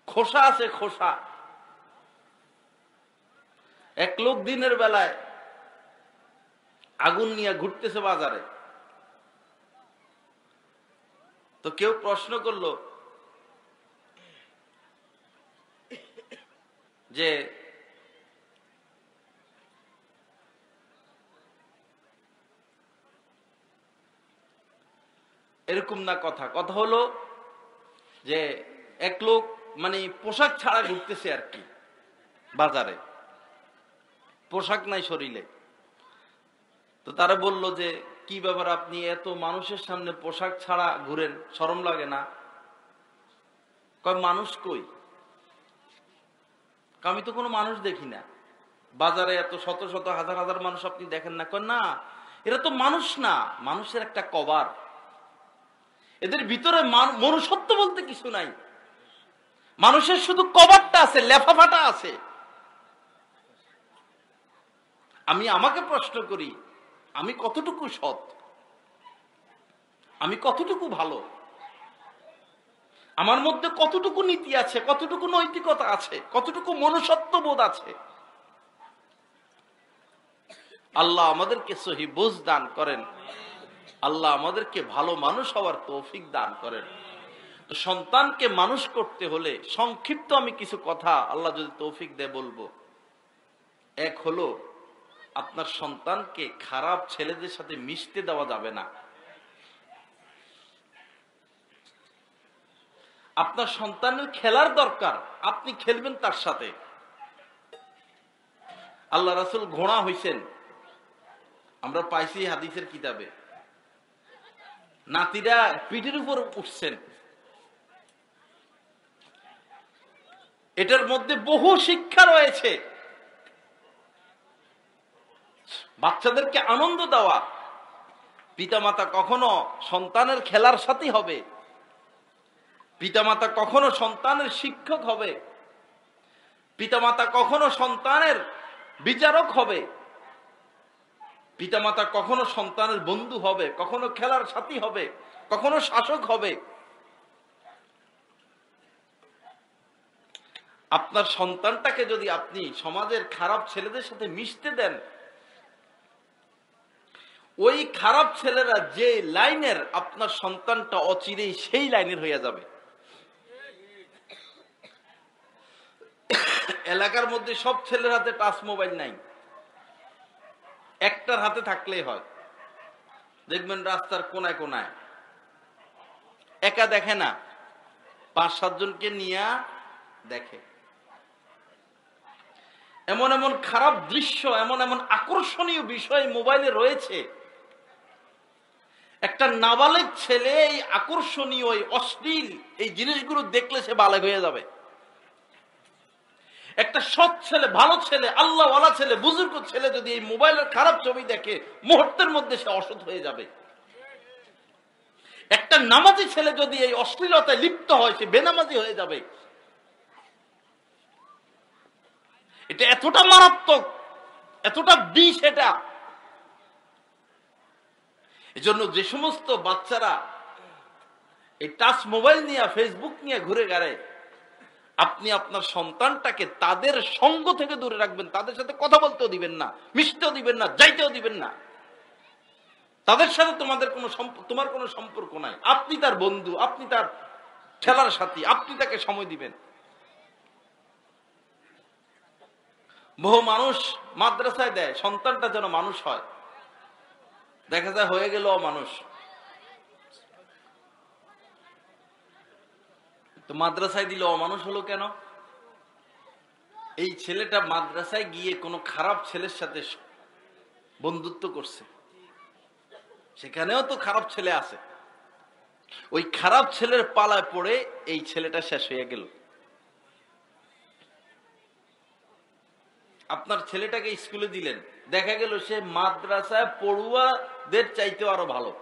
খোসা আছে, খোসা। এক লোক দিনের বেলায় আগুন নিয়ে ঘুরতেছে বাজারে, তো কেউ প্রশ্ন করলো যে এরকম না, কথা হলো যে এক লোক মানে পোশাক ছাড়া ঘুরতেছে আর কি বাজারে, পোশাক নাই শরীরে। তো তারা বলল যে কি ব্যাপার, আপনি এত মানুষের সামনে পোশাক ছাড়া ঘুরেন, শরম লাগে না? কয় মানুষ কই, আমি তো কোনো মানুষ দেখি না বাজারে, এত শত শত হাজার হাজার মানুষ আপনি দেখেন না? কয় না, এরা তো মানুষ না, মানুষের একটা কভার, এদের ভিতরে মনুষ্যত্ব বলতে কিছু নাই, মানুষের শুধু কভারটা আছে, লেফাফাটা আছে। আমি আমাকে প্রশ্ন করি, আমি কতটুকু সৎ, আমি কতটুকু ভালো, আমার মধ্যে কতটুকু নীতি আছে, কতটুকু নৈতিকতা আছে, কতটুকু মনুষ্যত্ববোধ আছে। আল্লাহ আমাদেরকে সহি বুঝ দান করেন, আল্লাহ আমাদেরকে ভালো মানুষ হওয়ার তৌফিক দান করেন। তো সন্তানকে মানুষ করতে হলে সংক্ষিপ্ত আমি কিছু কথা আল্লাহ যদি তৌফিক দেয় বলবো। এক হলো, আপনার সন্তানকে খারাপ ছেলেদের সাথে মিশতে দেওয়া যাবে না। আপনার সন্তানের খেলার দরকার, আপনি খেলবেন তার সাথে। আল্লাহ রাসূল ঘোড়া হইছেন, আমরা পাইছি হাদিসের কিতাবে, নাতিরা পিঠের উপর উঠছেন। এটার মধ্যে বহু শিক্ষা রয়েছে। বাচ্চাদেরকে আনন্দ দেওয়া, পিতামাতা কখনো সন্তানের খেলার সাথী হবে, পিতামাতা কখনো সন্তানের শিক্ষক হবে, পিতামাতা কখনো সন্তানের বিচারক হবে। পিতামাতা কখনো সন্তানের বন্ধু হবে, কখনো খেলার সাথী হবে, কখনো শাসক হবে। আপনার সন্তানটাকে যদি আপনি সমাজের খারাপ ছেলেদের সাথে মিশতে দেন, ওই খারাপ ছেলেরা যে লাইনের, আপনার সন্তানটা অচিরেই সেই লাইনের হয়ে যাবে। এলাকার মধ্যে সব ছেলের হাতে টাচ মোবাইল নাই, একটার হাতে থাকলেই হয়। দেখবেন রাস্তার কোনায় কোনায়, একা দেখে না, 5-7 জনকে নিয়ে দেখে। এমন এমন খারাপ দৃশ্য, এমন এমন আকর্ষণীয় বিষয় মোবাইলে রয়েছে, একটা নাবালেগ ছেলে এই আকর্ষণীয়, এই অশ্লীল এই জিনিসগুলো দেখলে সে বালেগ হয়ে যাবে। একটা সৎ ছেলে, ভালো ছেলে, আল্লাহওয়ালা ছেলে, বুজুর্গ ছেলে যদি এই মোবাইলের খারাপ ছবি দেখে, মুহূর্তের মধ্যে সে অসৎ হয়ে যাবে। একটা নামাজি ছেলে যদি এই অশ্লীলতায় লিপ্ত হয়, সে বেনামাজি হয়ে যাবে। এটা এতটা মারাত্মক, এতটা বিষ এটা। এজন্য যে সমস্ত বাচ্চারা এই টাচ মোবাইল নিয়ে, ফেসবুক নিয়ে ঘুরে বেড়ায়, আপনি আপনার সন্তানটাকে তাদের সঙ্গ থেকে দূরে রাখবেন। তাদের সাথে কথা বলতেও দিবেন না, মিশতেও দিবেন না, যাইতেও দিবেন না। তাদের সাথে তোমার কোনো সম্পর্ক নাই। আপনি তার বন্ধু, আপনি তার খেলার সাথী, আপনি তাকে সময় দিবেন। বহু মানুষ মাদ্রাসায় দেয় সন্তানটা যেন মানুষ হয়, দেখা যায় হয়ে গেল মানুষ। তো মাদ্রাসায় দিল অমানুষ হলো কেন? এই ছেলেটা মাদ্রাসায় গিয়ে কোনো খারাপ ছেলের সাথে বন্ধুত্ব করছে, সেখানেও তো খারাপ ছেলে আছে। ওই খারাপ ছেলের পালায় পড়ে এই ছেলেটা শেষ হয়ে গেল। আপনার ছেলেটাকে স্কুলে দিলেন, দেখা গেল সে মাদ্রাসায় পড়ুয়াদের চাইতেও আরো ভালো।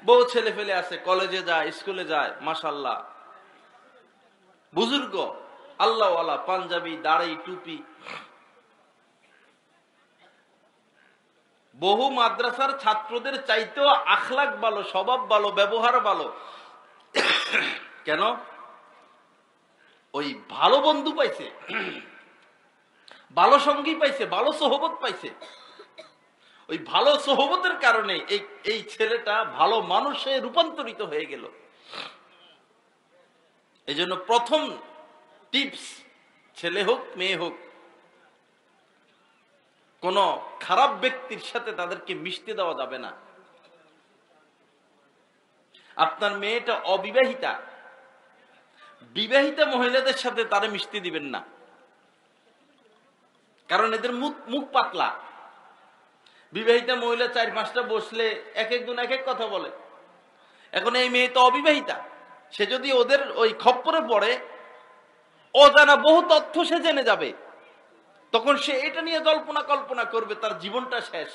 বহু ছেলে ফেলে আছে, কলেজে যায়, স্কুলে যায়, মাশাআল্লাহ, বুজুর্গ, আল্লাহওয়ালা, পাঞ্জাবি, দাড়ি, টুপি। বহু মাদ্রাসার ছাত্রদের চাইতেও আখলাক ভালো, স্বভাব ভালো, ব্যবহার ভালো। কেন? ওই ভালো বন্ধু পাইছে, ভালো সঙ্গী পাইছে, ভালো সোহবত পাইছে। ওই ভালো সোহবতের কারণে এই ছেলেটা ভালো মানুষে রূপান্তরিত হয়ে গেল। এই জন্য প্রথম টিপস, ছেলে হোক মেয়ে হোক, কোন খারাপ ব্যক্তির সাথে তাদেরকে মিশতে দেওয়া যাবে না। আপনার মেয়েটা অবিবাহিতা, বিবাহিতা মহিলাদের সাথে তারা মিশতে দিবেন না, কারণ এদের মুখ পাতলা। বিবাহিতা মহিলা 4-5টা বসলে এক একজন এক এক কথা বলে। এখন এই মেয়ে তো অবিবাহিতা, সে যদি ওদের ওই খপ্পরে পড়ে, অজানা বহু তথ্য সে জেনে যাবে। তখন সে এটা নিয়ে কল্পনা করবে, তার জীবনটা শেষ।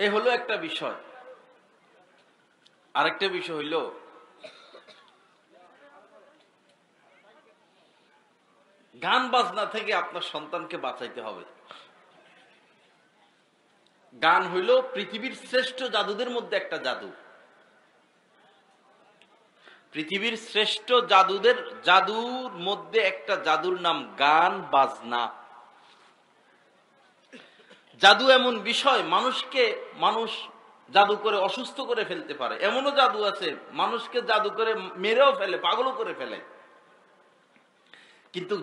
এ হলো একটা বিষয়। আরেকটা বিষয় হইল, গান বাজনা থেকে আপনার সন্তানকে বাঁচাইতে হবে। গান হইল পৃথিবীর শ্রেষ্ঠ জাদুদের মধ্যে একটা জাদু। পৃথিবীর শ্রেষ্ঠ জাদুর মধ্যে একটা জাদুর নাম গান বাজনা। জাদু এমন বিষয়, মানুষ জাদু করে অসুস্থ করে ফেলতে পারে। এমনও জাদু আছে মানুষকে জাদু করে মেরেও ফেলে, পাগলও করে ফেলে। কিন্তু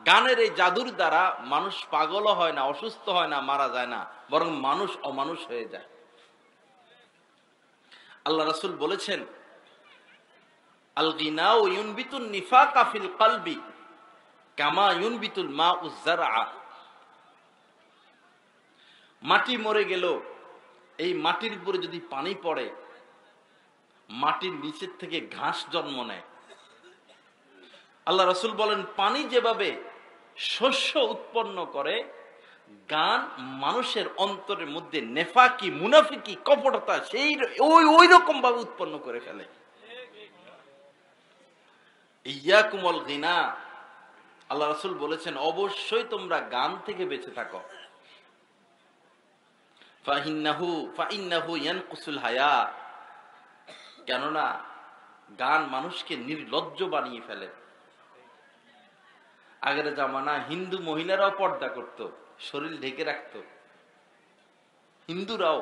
গানের এই জাদুর দ্বারা মানুষ পাগলও হয় না, অসুস্থ হয় না, মারা যায় না, বরং মানুষ অমানুষ হয়ে যায়। আল্লাহ রাসূল বলেছেন, আল গিনাউ ইউনবিতুন নিফাকা ফিল কলবি কামা ইউনবিতুল মাউজ যারআ। মাটি মরে গেল, এই মাটির উপরে যদি পানি পড়ে, মাটির নিচের থেকে ঘাস জন্ম নেয়। আল্লাহ রাসূল বলেন, পানি যেভাবে শস্য উৎপন্ন করে, গান মানুষের অন্তরের মধ্যে নেফাকি মুনাফিকি কপটতা সেই ওই রকম ভাবে উৎপন্ন করে ফেলে। ইয়াকুমুল গিনা, আল্লাহ রাসূল বলেছেন অবশ্যই তোমরা গান থেকে বেঁচে থাকো। ফাইন্নাহু ইয়ানকুসুল হায়া, কেননা গান মানুষকে নির্লজ্জ বানিয়ে ফেলে। আগের জামানা হিন্দু মহিলারাও পর্দা করত, শরীর ঢেকে রাখত, হিন্দুরাও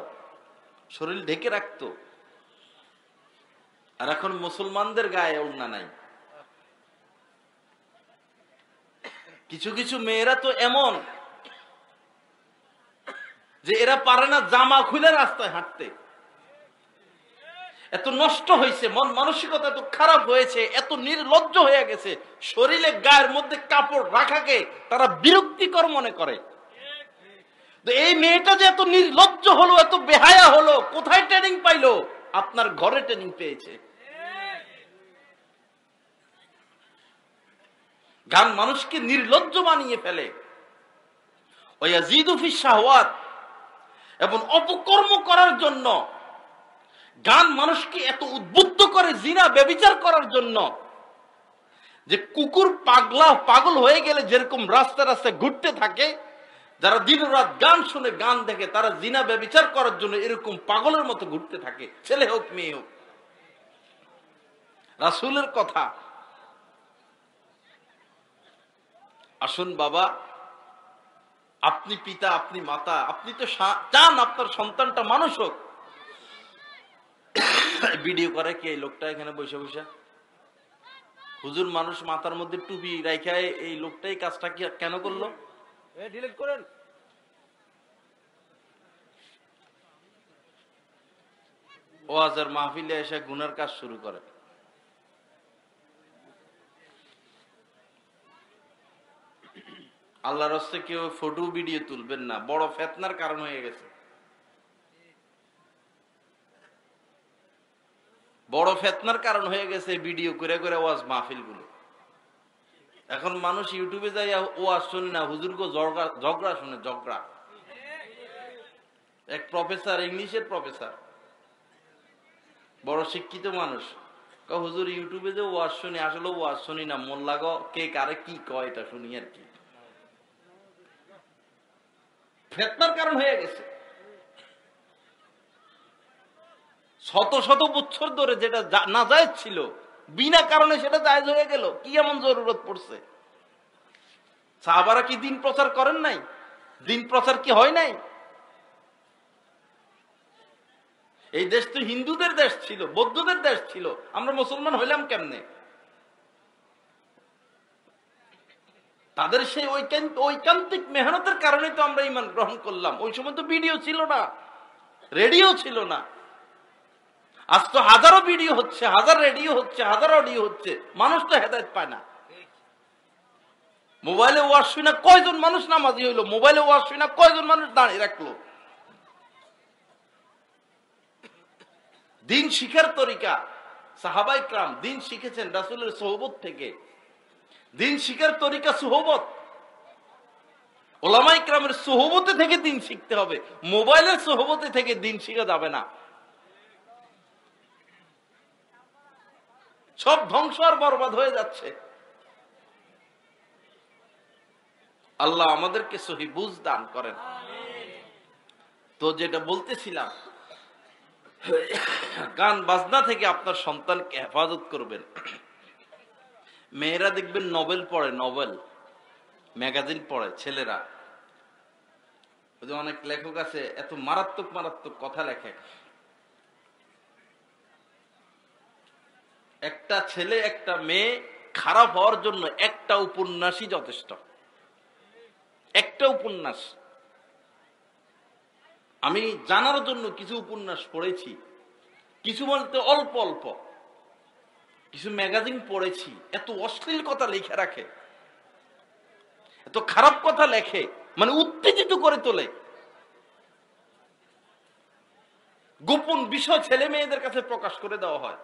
শরীর ঢেকে রাখত। আর এখন মুসলমানদের গায়ে ওড়না নাই। কিছু কিছু মেয়েরা তো এমন যে এরা পারে না জামা খুলে রাস্তায় হাঁটতে। এত নষ্ট হয়েছে, মন মানসিকতা এত খারাপ হয়েছে, এত নির্লজ্জ হয়ে গেছে, শরীরে গায়ের মধ্যে কাপড় রাখাকে তারা বিরক্তিকর মনে করে। এই মেয়েটা যে এত নির্লজ্জ হলো, এত বেহায়া হলো, কোথায় ট্রেনিং পাইলো? আপনার ঘরে ট্রেনিং পেয়েছে। গান মানুষকে নির্লজ্জ বানিয়ে ফেলে। ওয়ায়াজিদু ফিশ শাহওয়াত, এবং অপকর্ম করার জন্য গান মানুষকে এত উদ্বুদ্ধ করে জিনা ব্যভিচার করার জন্য, যে কুকুর পাগল হয়ে গেলে যেরকম রাস্তা রাস্তায় ঘুরতে থাকে, যারা দিন রাত গান শুনে গান দেখে, তারা জিনা ব্যভিচার করার জন্য এরকম পাগলের মতো ঘুরতে থাকে, ছেলে হোক মেয়ে হোক। রাসূলের কথা। আসুন বাবা, আপনি পিতা, আপনি মাতা, আপনি তো চান আপনার সন্তানটা মানুষ হোক। ভিডিও করে কে? এই লোকটা এখানে বসে বসে হুজুর, মানুষ মাথার মধ্যে টুপি রাখা, এই লোকটাই কাজটা কেন করলো? ডিলিট করেন। ওয়াজের মাহফিলে এসে গুনার কাজ শুরু করে। আল্লাহর রাস্তে কেউ ফটো ভিডিও তুলবেন না, বড় ফিতনার কারণ হয়ে গেছে। বড় ফিতনার কারণ হয়ে গেছে ভিডিও করে করে ওয়াজ মাহফিল গুলো। এখন মানুষ ইউটিউবে যাই ওয়াজ শুনে না, হুজুরকে ঝগড়া শুনে, ঝগড়া। এক প্রফেসর, ইংলিশের প্রফেসর, বড় শিক্ষিত মানুষ, হুজুর ইউটিউবে যে ওয়াজ শুনি, আসলে ওয়াজ শুনি না, মোল্লা গো কে কারে কি কয় এটা শুনি আর কি। ফিতনার কারণ হয়ে গেছে। শত শত বছর ধরে যেটা নাজায়েজ ছিল, বিনা কারণে সেটা জায়েজ হয়ে গেল। কি এমন জরুরত পড়ছে? সাহাবারা কি দিন প্রচার করেন নাই? দিন প্রচার কি হয় নাই? এই দেশ তো হিন্দুদের দেশ ছিল, বৌদ্ধদের দেশ ছিল, আমরা মুসলমান হইলাম কেমনে? তাদের সেই ঐকান্তিক মেহনতের কারণে তো আমরা ঈমান গ্রহণ করলাম। ওই সময় তো ভিডিও ছিল না, রেডিও ছিল না। আজ তো হাজারো ভিডিও হচ্ছে, হাজার রেডিও হচ্ছে, হাজার অডিও হচ্ছে, মানুষ তো হেদায়েত পায় না। মোবাইলে ওয়াজ শুনে কয়জন মানুষ নামাজি হইলো? মোবাইলে ওয়াজ শুনে কয়জন মানুষ দাঁড়িয়ে রাখলো? দিন শিখার তরিকা, সাহাবায়ে কেরাম দিন শিখেছেন রাসূলের সোহবত থেকে। দিন শিখার তরিকা সোহবত, উলামায়ে কেরামের সোহবতে থেকে দিন শিখতে হবে। মোবাইলের সোহবতে থেকে দিন শিখা যাবে না। সব ধ্বংস আর বরবাদ হয়ে যাচ্ছে। আল্লাহ আমাদেরকে সহি বুঝ দান করেন। তো যেটা বলতেছিলাম, গান বাজনা থেকে আপনার সন্তানকে হেফাজত করবেন। মেয়েরা দেখবেন নভেল পড়ে, নভেল ম্যাগাজিন পড়ে, ছেলেরা। অনেক লেখক আছে এত মারাত্মক মারাত্মক কথা লেখে। একটা ছেলে একটা মেয়ে খারাপ হওয়ার জন্য একটা উপন্যাসই যথেষ্ট। একটা উপন্যাস। আমি জানার জন্য কিছু উপন্যাস পড়েছি, কিছু বলতে অল্প অল্প, কিছু ম্যাগাজিন পড়েছি। এত অশ্লীল কথা লিখে রাখে, এত খারাপ কথা লেখে, মানে উত্তেজিত করে তোলে। গোপন বিষয় ছেলে মেয়েদের কাছে প্রকাশ করে দেওয়া হয়।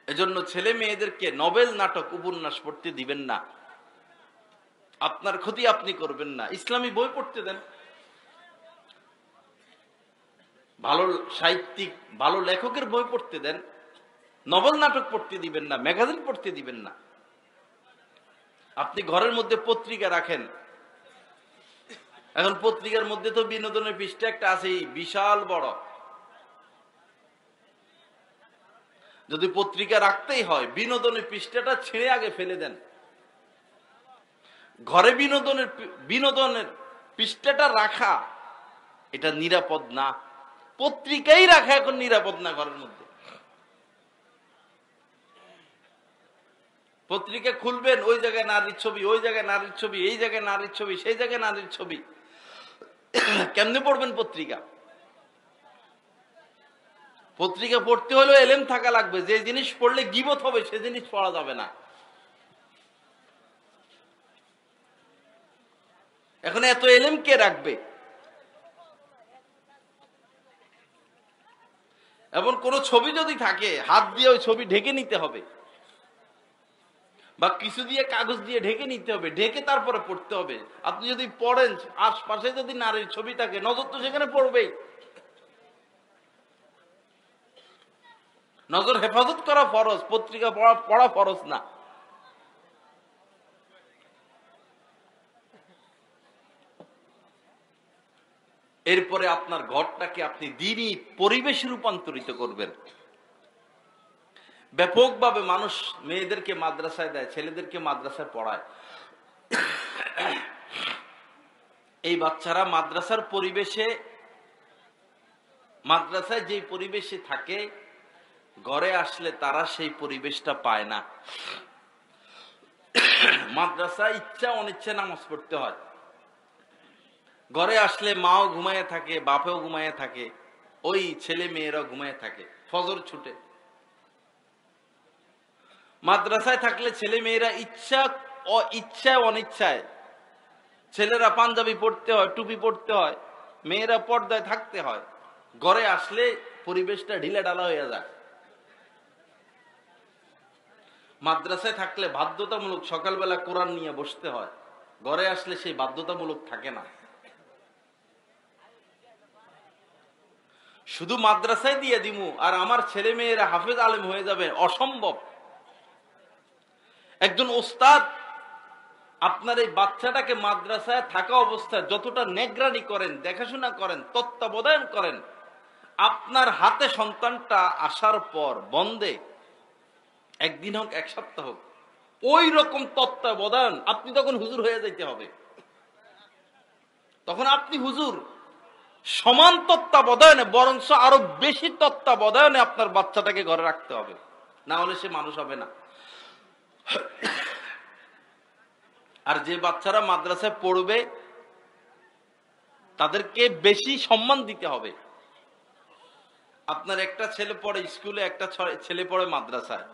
এজন্য ছেলে মেয়েদেরকে নভেল, নাটক, উপন্যাস পড়তে দিবেন না। আপনার ক্ষতি আপনি করবেন না। ইসলামী বই পড়তে দেন, ভালো সাহিত্যিক ভালো লেখকের বই পড়তে দেন, নভেল নাটক পড়তে দিবেন না, ম্যাগাজিন পড়তে দিবেন না। আপনি ঘরের মধ্যে পত্রিকা রাখেন, এখন পত্রিকার মধ্যে তো বিনোদনের পৃষ্ঠা একটা আছেই বিশাল বড়। যদি পত্রিকা রাখতেই হয় বিনোদনের পৃষ্ঠাটা ছেড়ে আগে ফেলে দেন। ঘরে বিনোদনের পৃষ্ঠাটা রাখা এটা নিরাপদ না। পত্রিকাই রাখা এখন নিরাপদ না ঘরের মধ্যে। পত্রিকা খুলবেন, ওই জায়গায় নারীর ছবি, ওই জায়গায় নারীর ছবি, এই জায়গায় নারীর ছবি, সেই জায়গায় নারীর ছবি। কেমনে পড়বেন পত্রিকা? পত্রিকা পড়তে হলেও এলেম থাকা লাগবে। যে জিনিস পড়লে গীবত হবে সে জিনিস পড়া যাবে না। এখন এত এলেম কে রাখবে? এবং কোন ছবি যদি থাকে হাত দিয়ে ওই ছবি ঢেকে নিতে হবে, বা কিছু দিয়ে কাগজ দিয়ে ঢেকে নিতে হবে, ঢেকে তারপরে পড়তে হবে। আপনি যদি পড়েন আশপাশে যদি নারীর ছবি থাকে নজর তো সেখানে পড়বেই। নজর হেফাজত করা ফরজ, পত্রিকা পড়া ফরজ না। এরপরে আপনার ঘরটাকে আপনি দ্বীনি পরিবেশে রূপান্তরিত করবেন। ব্যাপকভাবে মানুষ মেয়েদেরকে মাদ্রাসায় দেয়, ছেলেদেরকে মাদ্রাসায় পড়ায়। এই বাচ্চারা মাদ্রাসার পরিবেশে, মাদ্রাসায় যে পরিবেশে থাকে ঘরে আসলে তারা সেই পরিবেশটা পায় না। মাদ্রাসায় ইচ্ছা অনিচ্ছা নামাজ পড়তে হয়, ঘরে আসলে মাও ঘুমায় থাকে, বাপেও ঘুমায় থাকে, ওই ছেলে মেয়েরা ঘুমায় থাকে, ফজর ছুটে। মাদ্রাসায় থাকলে ছেলে মেয়েরা ইচ্ছায় অনিচ্ছায়, ছেলেরা পাঞ্জাবি পড়তে হয়, টুপি পড়তে হয়, মেয়েরা পর্দায় থাকতে হয়। ঘরে আসলে পরিবেশটা ঢিলা ঢালা হয়ে যায়। মাদ্রাসায় থাকলে বাধ্যতামূলক সকালবেলা কোরআন নিয়ে বসতে হয়, ঘরে আসলে সেই বাধ্যতামূলক থাকে না। শুধু মাদ্রাসায় দিয়ে দিমু আর আমার ছেলে মেয়েরা হাফেজ আলেম হয়ে যাবে, অসম্ভব। একজন ওস্তাদ আপনার এই বাচ্চাটাকে মাদ্রাসায় থাকা অবস্থায় যতটা নেগরানি করেন, দেখাশোনা করেন, তত্ত্বাবধান করেন, আপনার হাতে সন্তানটা আসার পর বন্দে একদিন হোক এক সপ্তাহ হোক ওই রকম তত্ত্বাবধান আপনি তখন হুজুর হয়ে যাইতে হবে। তখন আপনি হুজুর। সমান তত্ত্বাবধানে বরঞ্চ আরো বেশি তত্ত্বাবধানে আপনার বাচ্চাটাকে ঘরে রাখতে হবে, না হলে সে মানুষ হবে না। আর যে বাচ্চারা মাদ্রাসায় পড়বে তাদেরকে বেশি সম্মান দিতে হবে। আপনার একটা ছেলে পড়ে স্কুলে, একটা ছেলে পড়ে মাদ্রাসায়।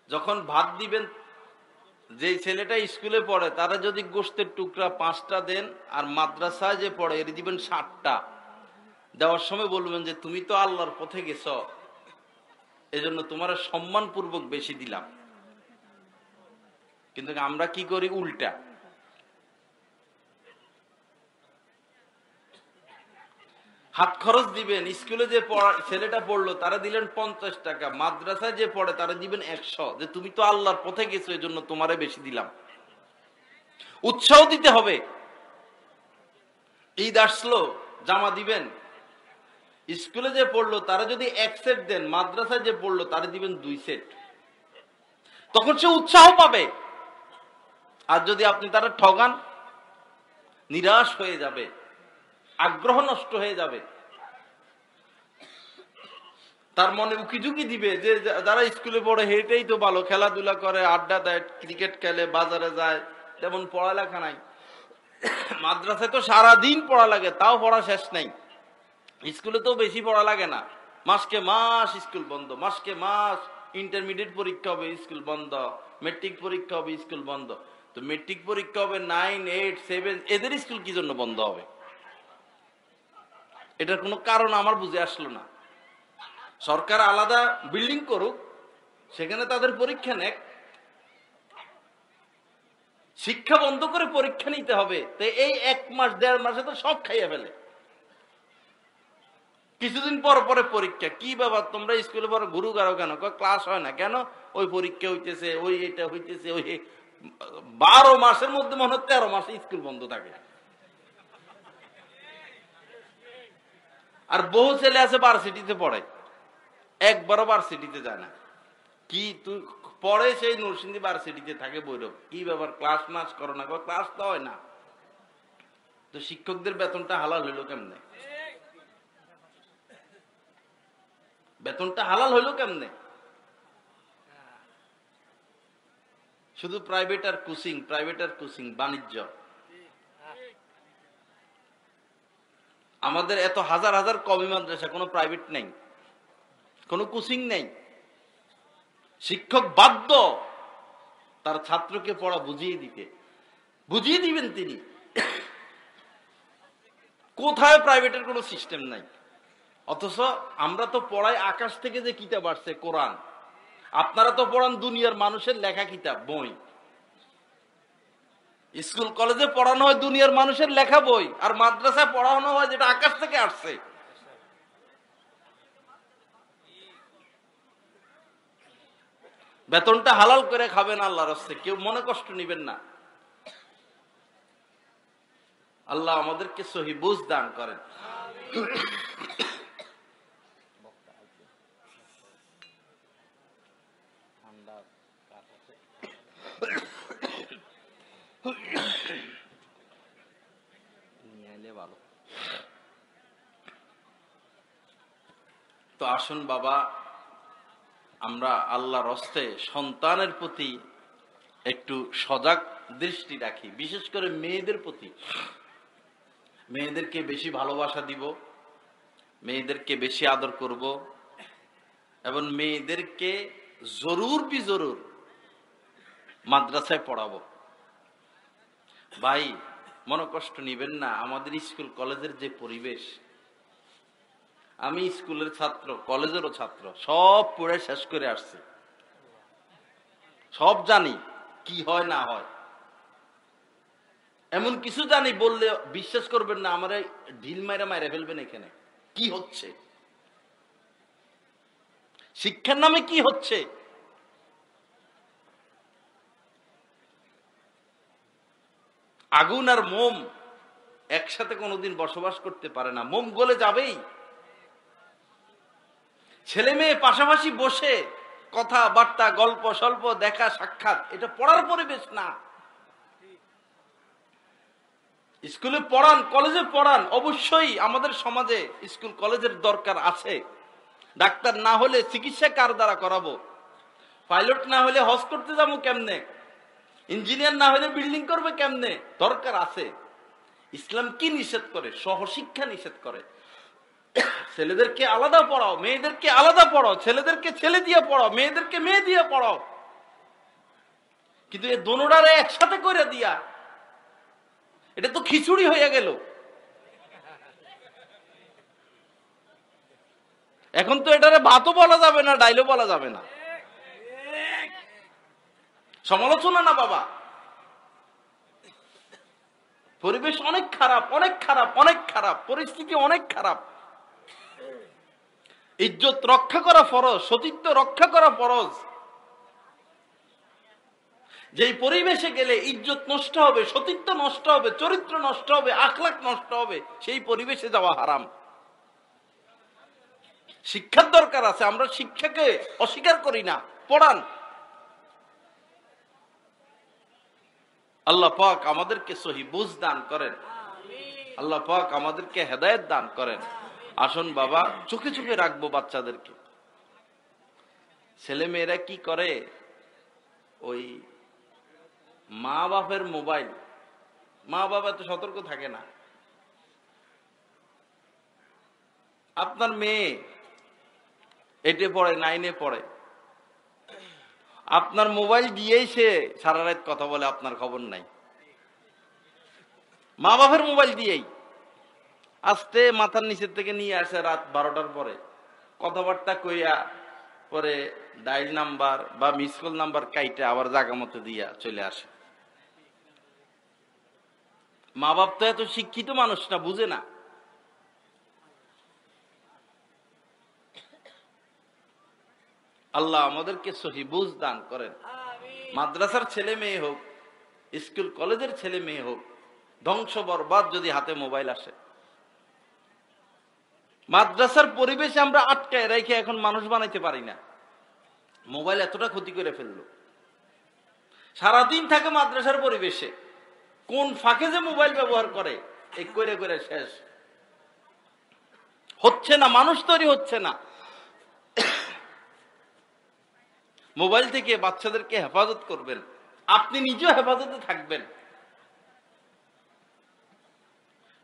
যখন ভাত দিবেন, যে ছেলেটা স্কুলে পড়ে তারা যদি গোশতের টুকরা 5টা দেন, আর মাদ্রাসায় যে পড়ে এর দিবেন 60টা। দেওয়ার সময় বলবেন যে তুমি তো আল্লাহর পথে গেছ, এজন্য তোমার সম্মানপূর্বক বেশি দিলাম। কিন্তু আমরা কি করি উল্টা। হাত খরচ দিবেন, স্কুলে যে ছেলেটা পড়লো তারা দিলেন 50 টাকা, মাদ্রাসায় যে পড়ে তারা দিবেন 100, যে তুমি তো আল্লাহর পথে গেছো এজন্য তোমারে বেশি দিলাম। উৎসাহ দিতে হবে। ঈদ আসলো জামা দিবেন, স্কুলে যে পড়লো তারা যদি 1 সেট দেন, মাদ্রাসায় যে পড়লো তারা দিবেন 2 সেট। তখন সে উৎসাহ পাবে। আর যদি আপনি তারা ঠগান, নিরাশ হয়ে যাবে, আগ্রহ নষ্ট হয়ে যাবে। তার মনে উকিঝুঁকি দিবে যে যারা স্কুলে পড়ে হেঁটেই তো ভালো, খেলাধুলা করে, আড্ডা দেয়, ক্রিকেট খেলে, বাজারে যায়, তেমন পড়ালেখা নাই। মাদ্রাসায় তো সারাদিন পড়া লাগে, তাও পড়া শেষ নাই। স্কুলে তো বেশি পড়া লাগে না, মাসকে মাস স্কুল বন্ধ, মাসকে মাস ইন্টারমিডিয়েট পরীক্ষা হবে স্কুল বন্ধ, মেট্রিক পরীক্ষা হবে স্কুল বন্ধ। তো মেট্রিক পরীক্ষা হবে 9, 8, 7, এদের স্কুল কি জন্য বন্ধ হবে? এটার কোনো কারণ আমার বুঝে আসলো না। সরকার আলাদা বিল্ডিং করুক, সেখানে তাদের পরীক্ষা নেক, শিক্ষা বন্ধ করে পরীক্ষা নিতে হবে, তো এই 1 মাস 1.5 মাসে তো সব খাইয়ে ফেলে। কিছুদিন পর পরে পরীক্ষা। কি ব্যাপার তোমরা স্কুলে পরে গুরু গারো কেন? ক্লাস হয় না কেন? ওই পরীক্ষা হইতেছে, ওই এটা হইতেছে, ওই 12 মাসের মধ্যে মনে হয় 13 মাসে স্কুল বন্ধ থাকে। আর বহু ছেলে আছে ভার্সিটিতে পড়ে, একবারও ভার্সিটিতে যায় না। কি তুই পড়ে সেই নরসিংদী ভার্সিটিতে থাকে বৈরব। কি ব্যাপার ক্লাস মাস করো না? ক্লাস তো হয় না। তো শিক্ষকদের বেতনটা হালাল হইলো কেমনে? বেতনটা হালাল হইলো কেমনে? শুধু প্রাইভেট আর কোচিং, প্রাইভেট আর কোচিং, বাণিজ্য। আমাদের এত হাজার হাজার কওমি মাদ্রাসা, কোনো প্রাইভেট নেই, কোনো কোচিং নেই। শিক্ষক বাধ্য তার ছাত্রকে পড়া বুঝিয়ে দিতে, বুঝিয়ে দিবেন তিনি। কোথায় প্রাইভেটের কোনো সিস্টেম নাই। অথচ আমরা তো পড়াই আকাশ থেকে যে কিতাব আসছে কোরআন, আপনারা তো পড়ান দুনিয়ার মানুষের লেখা কিতাব, বই। স্কুল কলেজে পড়ানো হয় দুনিয়ার মানুষের লেখা বই, আর মাদ্রাসায় পড়ানো হয় যেটা আকাশ থেকে আসছে। বেতনটা হালাল করে খাবেন আল্লাহর রাস্তে, কেউ মনে কষ্ট নিবেন না। আল্লাহ আমাদেরকে সহি বুঝ দান করেন। তো আসুন বাবা, আমরা আল্লাহর রাস্তে সন্তানের প্রতি একটু সজাগ দৃষ্টি রাখি, বিশেষ করে মেয়েদের প্রতি। মেয়েদেরকে বেশি ভালোবাসা দিব, মেয়েদেরকে বেশি আদর করব, এবং মেয়েদেরকে জরুর বি জরুর মাদ্রাসায় পড়াবো। ভাই মনে কষ্ট নিবেন না, আমাদের স্কুল কলেজের যে পরিবেশ, আমি স্কুলের ছাত্র, কলেজেরও ছাত্র, সব পড়ে শেষ করে আসছি, সব জানি কি হয় না হয়। এমন কিছু জানি বললে বিশ্বাস করবেন না, আমার ঢিল মাইরা মাইরা ফেলবেন। এখানে কি হচ্ছে, শিক্ষার নামে কি হচ্ছে? আগুন আর মোম একসাথে কোনোদিন বসবাস করতে পারে না, মোম গলে যাবেই। ছেলে মেয়ে পাশাপাশি বসে কথাবার্তা, গল্প স্বল্প, দেখা সাক্ষাৎ, এটা পড়ার পরিবেশ না। স্কুলে পড়ান, কলেজে পড়ান, অবশ্যই আমাদের সমাজে স্কুল কলেজের দরকার আছে। ডাক্তার না হলে চিকিৎসা কার দ্বারা করাবো? পাইলট না হলে হজ করতে যাবো কেমনে? ইঞ্জিনিয়ার না হলে বিল্ডিং করবে কেমনে? দরকার আছে। ইসলাম কি নিষেধ করে? সহশিক্ষা নিষেধ করে। ছেলেদেরকে আলাদা পড়াও, মেয়েদেরকে আলাদা পড়াও, ছেলেদেরকে ছেলে দিয়ে পড়াও, মেয়েদেরকে মেয়ে দিয়ে পড়াও। কিন্তু এই দোনোটারে একসাথে করে দিয়া, এটা তো খিচুড়ি হয়ে গেল। এখন তো এটারে ভাতও বলা যাবে না, ডাইলও বলা যাবে না। সমালোচনা না বাবা, পরিবেশ অনেক খারাপ, অনেক খারাপ, অনেক খারাপ, পরিস্থিতি অনেক খারাপ। ইজ্জত রক্ষা করা ফরজ, সতীত্ব রক্ষা করা ফরজ। যেই পরিবেশে গেলে ইজ্জত নষ্ট হবে, সতীত্ব নষ্ট হবে, চরিত্র নষ্ট হবে, আখলাক নষ্ট হবে, সেই পরিবেশে যাওয়া হারাম। শিক্ষার দরকার আছে, আমরা শিক্ষাকে অস্বীকার করি না। পড়ান। আল্লাহ পাক আমাদেরকে সহি বুঝ দান করেন, আল্লাহ পাক আমাদেরকে হেদায়েত দান করেন। আসুন বাবা, চোখে চোখে রাখবো বাচ্চাদেরকে। ছেলে মেয়েরা কি করে, ওই মা বাপের মোবাইল, মা বাবা তো সতর্ক থাকে না। আপনার মেয়ে এটে পড়ে, 9-এ পড়ে, আপনার মোবাইল দিয়েই সে সারা রাত কথা বলে, আপনার খবর নাই। মা বাপের মোবাইল দিয়েই আস্তে মাথার নিচের থেকে নিয়ে আসে রাত 12টার পরে, কথাবার্তা কইয়া পরে ডায়াল নাম্বার বা মিস কল নাম্বার কাইটে আবার জায়গা মতো দিয়া চলে আসে। মা বাপ তো এত শিক্ষিত মানুষ না, বুঝে না। আল্লাহ আমাদেরকে সহি বুঝ দান করেন। মাদ্রাসার ছেলে মেয়ে হোক, স্কুল কলেজের ছেলে মেয়ে হোক, ধ্বংস বরবাদ যদি হাতে মোবাইল আসে। মাদ্রাসার পরিবেশে আমরা আটকায় রেখে এখন মানুষ বানাইতে পারি না। মোবাইল এতটা ক্ষতি করে ফেললো। সারাদিন থাকে মাদ্রাসার পরিবেশে, কোন ফাঁকে যে মোবাইল ব্যবহার করে এই করে করে শেষ হচ্ছে না, মানুষ তৈরি হচ্ছে না। মোবাইল থেকে বাচ্চাদেরকে হেফাজত করবেন, আপনি নিজেও হেফাজতে থাকবেন।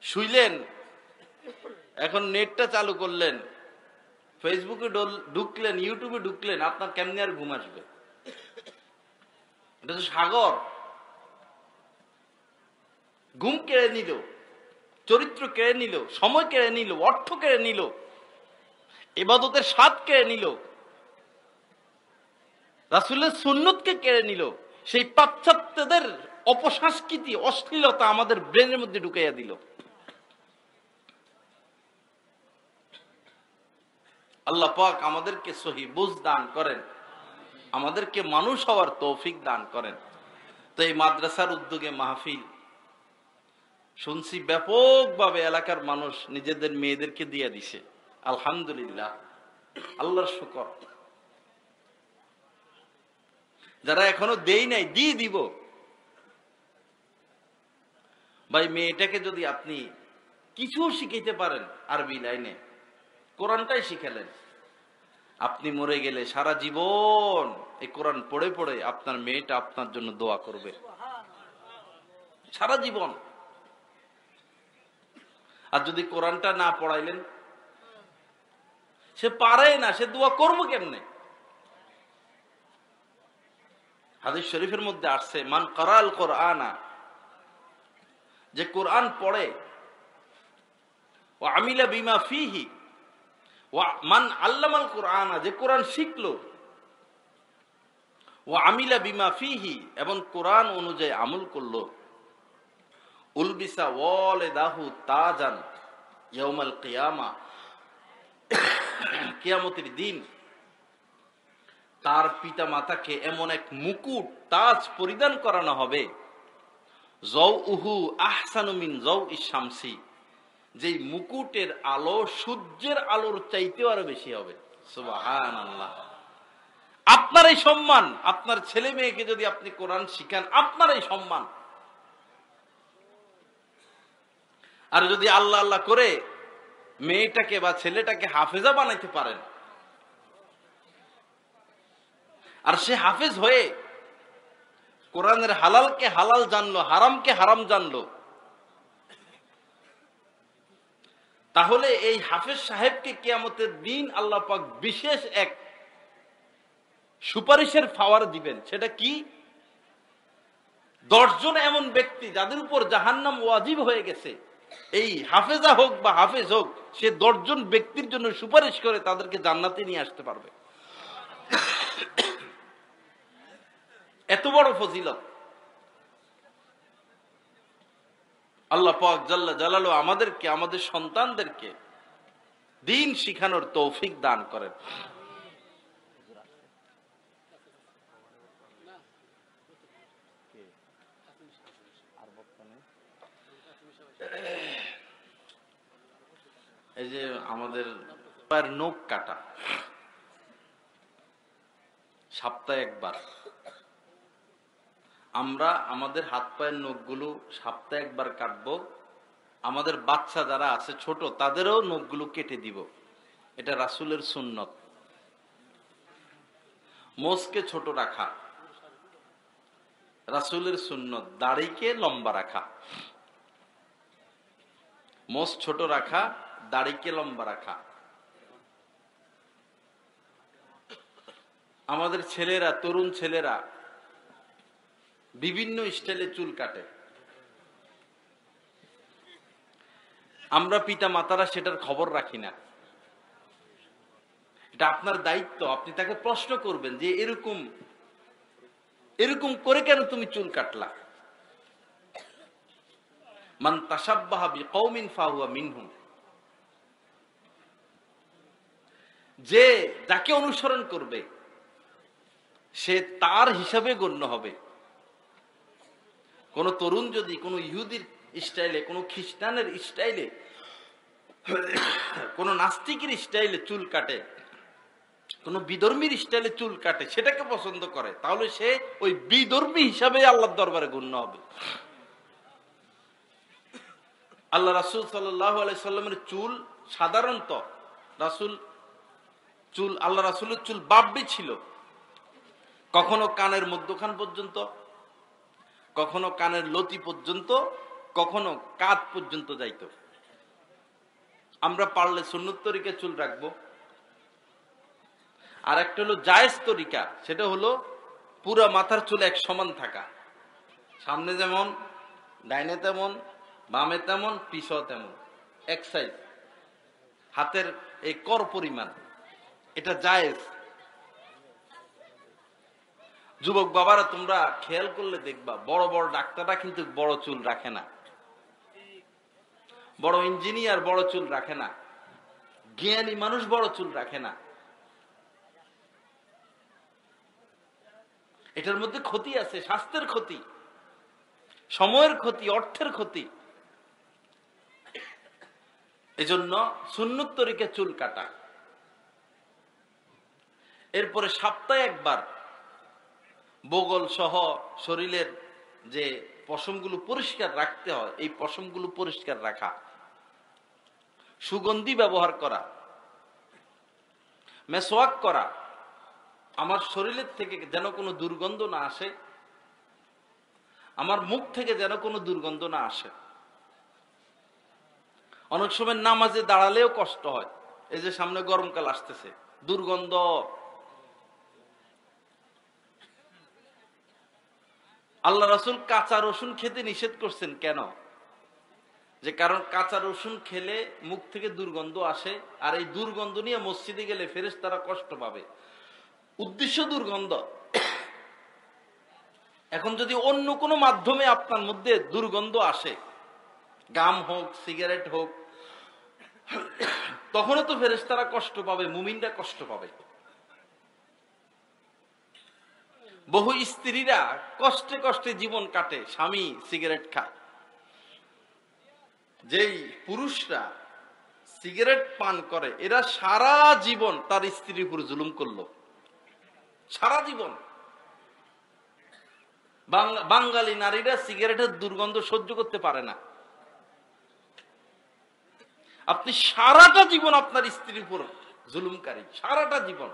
শুইলেন, এখন নেটটা চালু করলেন, ফেসবুকে ঢুকলেন, ইউটিউবে ঢুকলেন, আপনার কেমনি আর ঘুম আসবে? এটা তো সাগর। ঘুম কেড়ে নিল, চরিত্র কেড়ে নিল, সময় কেড়ে নিল, অর্থ কেড়ে নিল, ইবাদতের স্বাদ কেড়ে নিল, রাসূলের সুন্নতকে কেড়ে নিল। সেই পাশ্চাত্যদের অপসংস্কৃতি, অশ্লীলতা আমাদের ব্রেনের মধ্যে ঢুকাইয়া দিল। আল্লাহ পাক আমাদেরকে সহি বুঝ দান করেন, আমাদেরকে মানুষ হওয়ার তৌফিক দান করেন। তো এই মাদ্রাসার উদ্যোগে মাহফিল শুনছি ব্যাপকভাবে এলাকার মানুষ নিজেদের মেয়েদেরকে দিয়ে দিছে। আলহামদুলিল্লাহ, আল্লাহর শুকর। যারা এখনো দেই নাই, দিয়ে দিব। ভাই, মেয়েটাকে যদি আপনি কিছু শিখাইতে পারেন আরবি লাইনে, কোরআনটাই শিখালেন, আপনি মরে গেলে সারা জীবন এই কোরআন পড়ে পড়ে আপনার মেয়েটা আপনার জন্য দোয়া করবে সারা জীবন। আর যদি কোরআনটা না পড়াইলেন, সে পারে না, সে দোয়া করবো কেমনে? হাদিস শরীফের মধ্যে আসছে, মান কারাল কোরআনা, যে কোরআন পড়ে, ও আমিলা বিমা ফিহি, ও মান আল্লামাল কোরআনা, যে কোরআন শিখলো, ও আমিলা বিমা ফিহি, এবং কোরআন অনুযায়ী আমল করলো, উলবিসা ওয়ালিদাহু তাজান ইয়াউমাল কিয়ামা, কিয়ামতের দিন তার পিতা মাতাকে এমন এক মুকুট, তাজ পরিধান করানো হবে, যাউহু আহসানু মিন যাউই শামসি, যেই মুকুটের আলো সূর্যের আলোর চাইতেও আরো বেশি হবে। সুবহানাল্লাহ। আপনার এই সম্মান, আপনার ছেলে মেয়েকে যদি আপনি কোরআন শিখান, আপনার এই সম্মান। আর যদি আল্লাহ আল্লাহ করে মেয়েটাকে বা ছেলেটাকে হাফেজা বানাইতে পারেন, আর সে হাফেজ হয়ে কোরআনের হালালকে হালাল জানলো, হারামকে হারাম জানলো, তাহলে এই হাফেজ সাহেবকে কিয়ামতের দিন আল্লাহ পাক বিশেষ এক সুপারিশের ফাওয়ার দিবেন। সেটা কি? 10 জন এমন ব্যক্তি যাদের উপর জাহান্নাম ওয়াজিব হয়ে গেছে, এই হাফেজা হোক বা হাফেজ হোক, সে 10 জন ব্যক্তির জন্য সুপারিশ করে তাদেরকে জান্নাতে নিয়ে আসতে পারবে। এত বড় ফজিলত। আল্লাহ পাক জাল্লা জালালু আমাদেরকে, আমাদের সন্তানদেরকে দ্বীন শিখানোর তৌফিক দান করেন। এই যে আমাদের পায়ের নখ কাটা, সপ্তাহে একবার। আমরা আমাদের হাত পায়ের নখগুলো সপ্তাহে একবার কাটবো। আমাদের বাচ্চা যারা আছে ছোট, তাদেরও নখগুলো কেটে দিব। এটা রাসূলের সুন্নত। মোষকে ছোট রাখা রাসূলের সুন্নত, দাড়িকে লম্বা রাখা। মোষ ছোট রাখা, দাড়িকে লম্বা রাখা। আমাদের ছেলেরা, তরুণ ছেলেরা বিভিন্ন স্টাইলে চুল কাটে। আমরা পিতা মাতারা সেটার খবর রাখি না। এটা আপনার দায়িত্ব। আপনি তাকে প্রশ্ন করবেন যে এরকম এরকম করে কেন তুমি চুল কাটলা? মান তাশাব্বাহা বিকওমিন ফাহুয়া মিনহুম, যে যাকে অনুসরণ করবে সে তার হিসাবে গণ্য হবে। কোন তরুণ যদি কোন ইহুদির স্টাইলে, কোন খ্রিস্টানের স্টাইলে, কোন নাস্তিকের স্টাইলে চুল কাটে, কোন বিধর্মীর স্টাইলে চুল কাটে, সেটাকে পছন্দ করে, তাহলে সে ওই বিধর্মী হিসাবে আল্লাহর দরবারে গণ্য হবে। আল্লাহ রাসূল সাল্লাল্লাহু আলাইহি সাল্লামের চুল সাধারণত আল্লাহ রাসূলের চুল বাব্বি ছিল, কখনো কানের মধ্যখান পর্যন্ত, কখনো কানের লতি পর্যন্ত, কখনো কাঁধ পর্যন্ত যাইত। আমরা পারলে সুন্নত তরিকায় চুল রাখবো। আর একটা হলো জায়েজ তরিকা, সেটা হলো পুরা মাথার চুল এক সমান থাকা, সামনে যেমন, ডাইনে তেমন, বামে তেমন, পিছও তেমন, এক সাইজ, হাতের এই কর পরিমাণ, এটা জায়েজ। যুবক বাবারা, তোমরা খেয়াল করলে দেখবা বড় বড় ডাক্তাররা কিন্তু বড় চুল রাখে না, বড় ইঞ্জিনিয়ার বড় চুল রাখে না, জ্ঞানী মানুষ বড় চুল রাখে না। এটার মধ্যে ক্ষতি আছে, স্বাস্থ্যের ক্ষতি, সময়ের ক্ষতি, অর্থের ক্ষতি। এজন্য সুন্নত তরিকা চুল কাটা। এরপরে সপ্তাহে একবার বগল সহ শরীরের যে পশমগুলো পরিষ্কার রাখতে হয়, এই পশমগুলো পরিষ্কার রাখা, সুগন্ধি ব্যবহার করা, মেসওয়াক করা, আমার শরীরের থেকে যেন কোনো দুর্গন্ধ না আসে, আমার মুখ থেকে যেন কোনো দুর্গন্ধ না আসে। অনেক সময় নামাজে দাঁড়ালেও কষ্ট হয়, এই যে সামনে গরমকাল আসতেছে, দুর্গন্ধ। আল্লাহ রাসূল কাঁচা রসুন খেতে নিষেধ করছেন কেন? যে কারণ কাঁচা রসুন খেলে মুখ থেকে দুর্গন্ধ আসে, আর এই দুর্গন্ধ নিয়ে মসজিদে গেলে ফেরেশতারা কষ্ট পাবে, উদ্দেশ্য দুর্গন্ধ। এখন যদি অন্য কোনো মাধ্যমে আপনার মধ্যে দুর্গন্ধ আসে, গাম হোক, সিগারেট হোক, তখনও তো ফেরেশতারা কষ্ট পাবে, মুমিনরা কষ্ট পাবে। বহু স্ত্রীরা কষ্টে কষ্টে জীবন কাটে, স্বামী সিগারেট খায়। যেই পুরুষরা সিগারেট পান করে, এরা সারা জীবন তার স্ত্রীর উপর জুলুম করলো, সারা জীবন। বাঙালি নারীরা সিগারেটের দুর্গন্ধ সহ্য করতে পারে না। আপনি সারাটা জীবন আপনার স্ত্রীর উপর জুলুমকারী, সারাটা জীবন,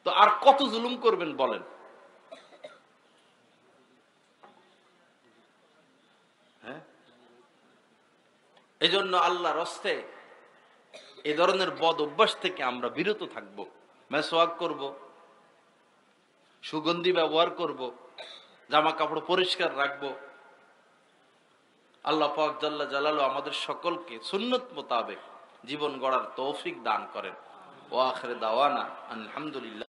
তো আর কত জুলুম করবেন বলেন? হ্যাঁ, এই জন্য আল্লাহর হস্তে এই ধরনের বদ অভ্যাস থেকে আমরা বিরত থাকবো। মেসওয়াক করব, সুগন্ধি ব্যবহার করব, জামা কাপড় পরিষ্কার রাখবো। আল্লাহ পাক জাল্লা জালালু আমাদের সকলকে সুন্নত মোতাবেক জীবন গড়ার তৌফিক দান করেন। ওয়া আখির দাওয়ানা আলহামদুলিল্লাহ।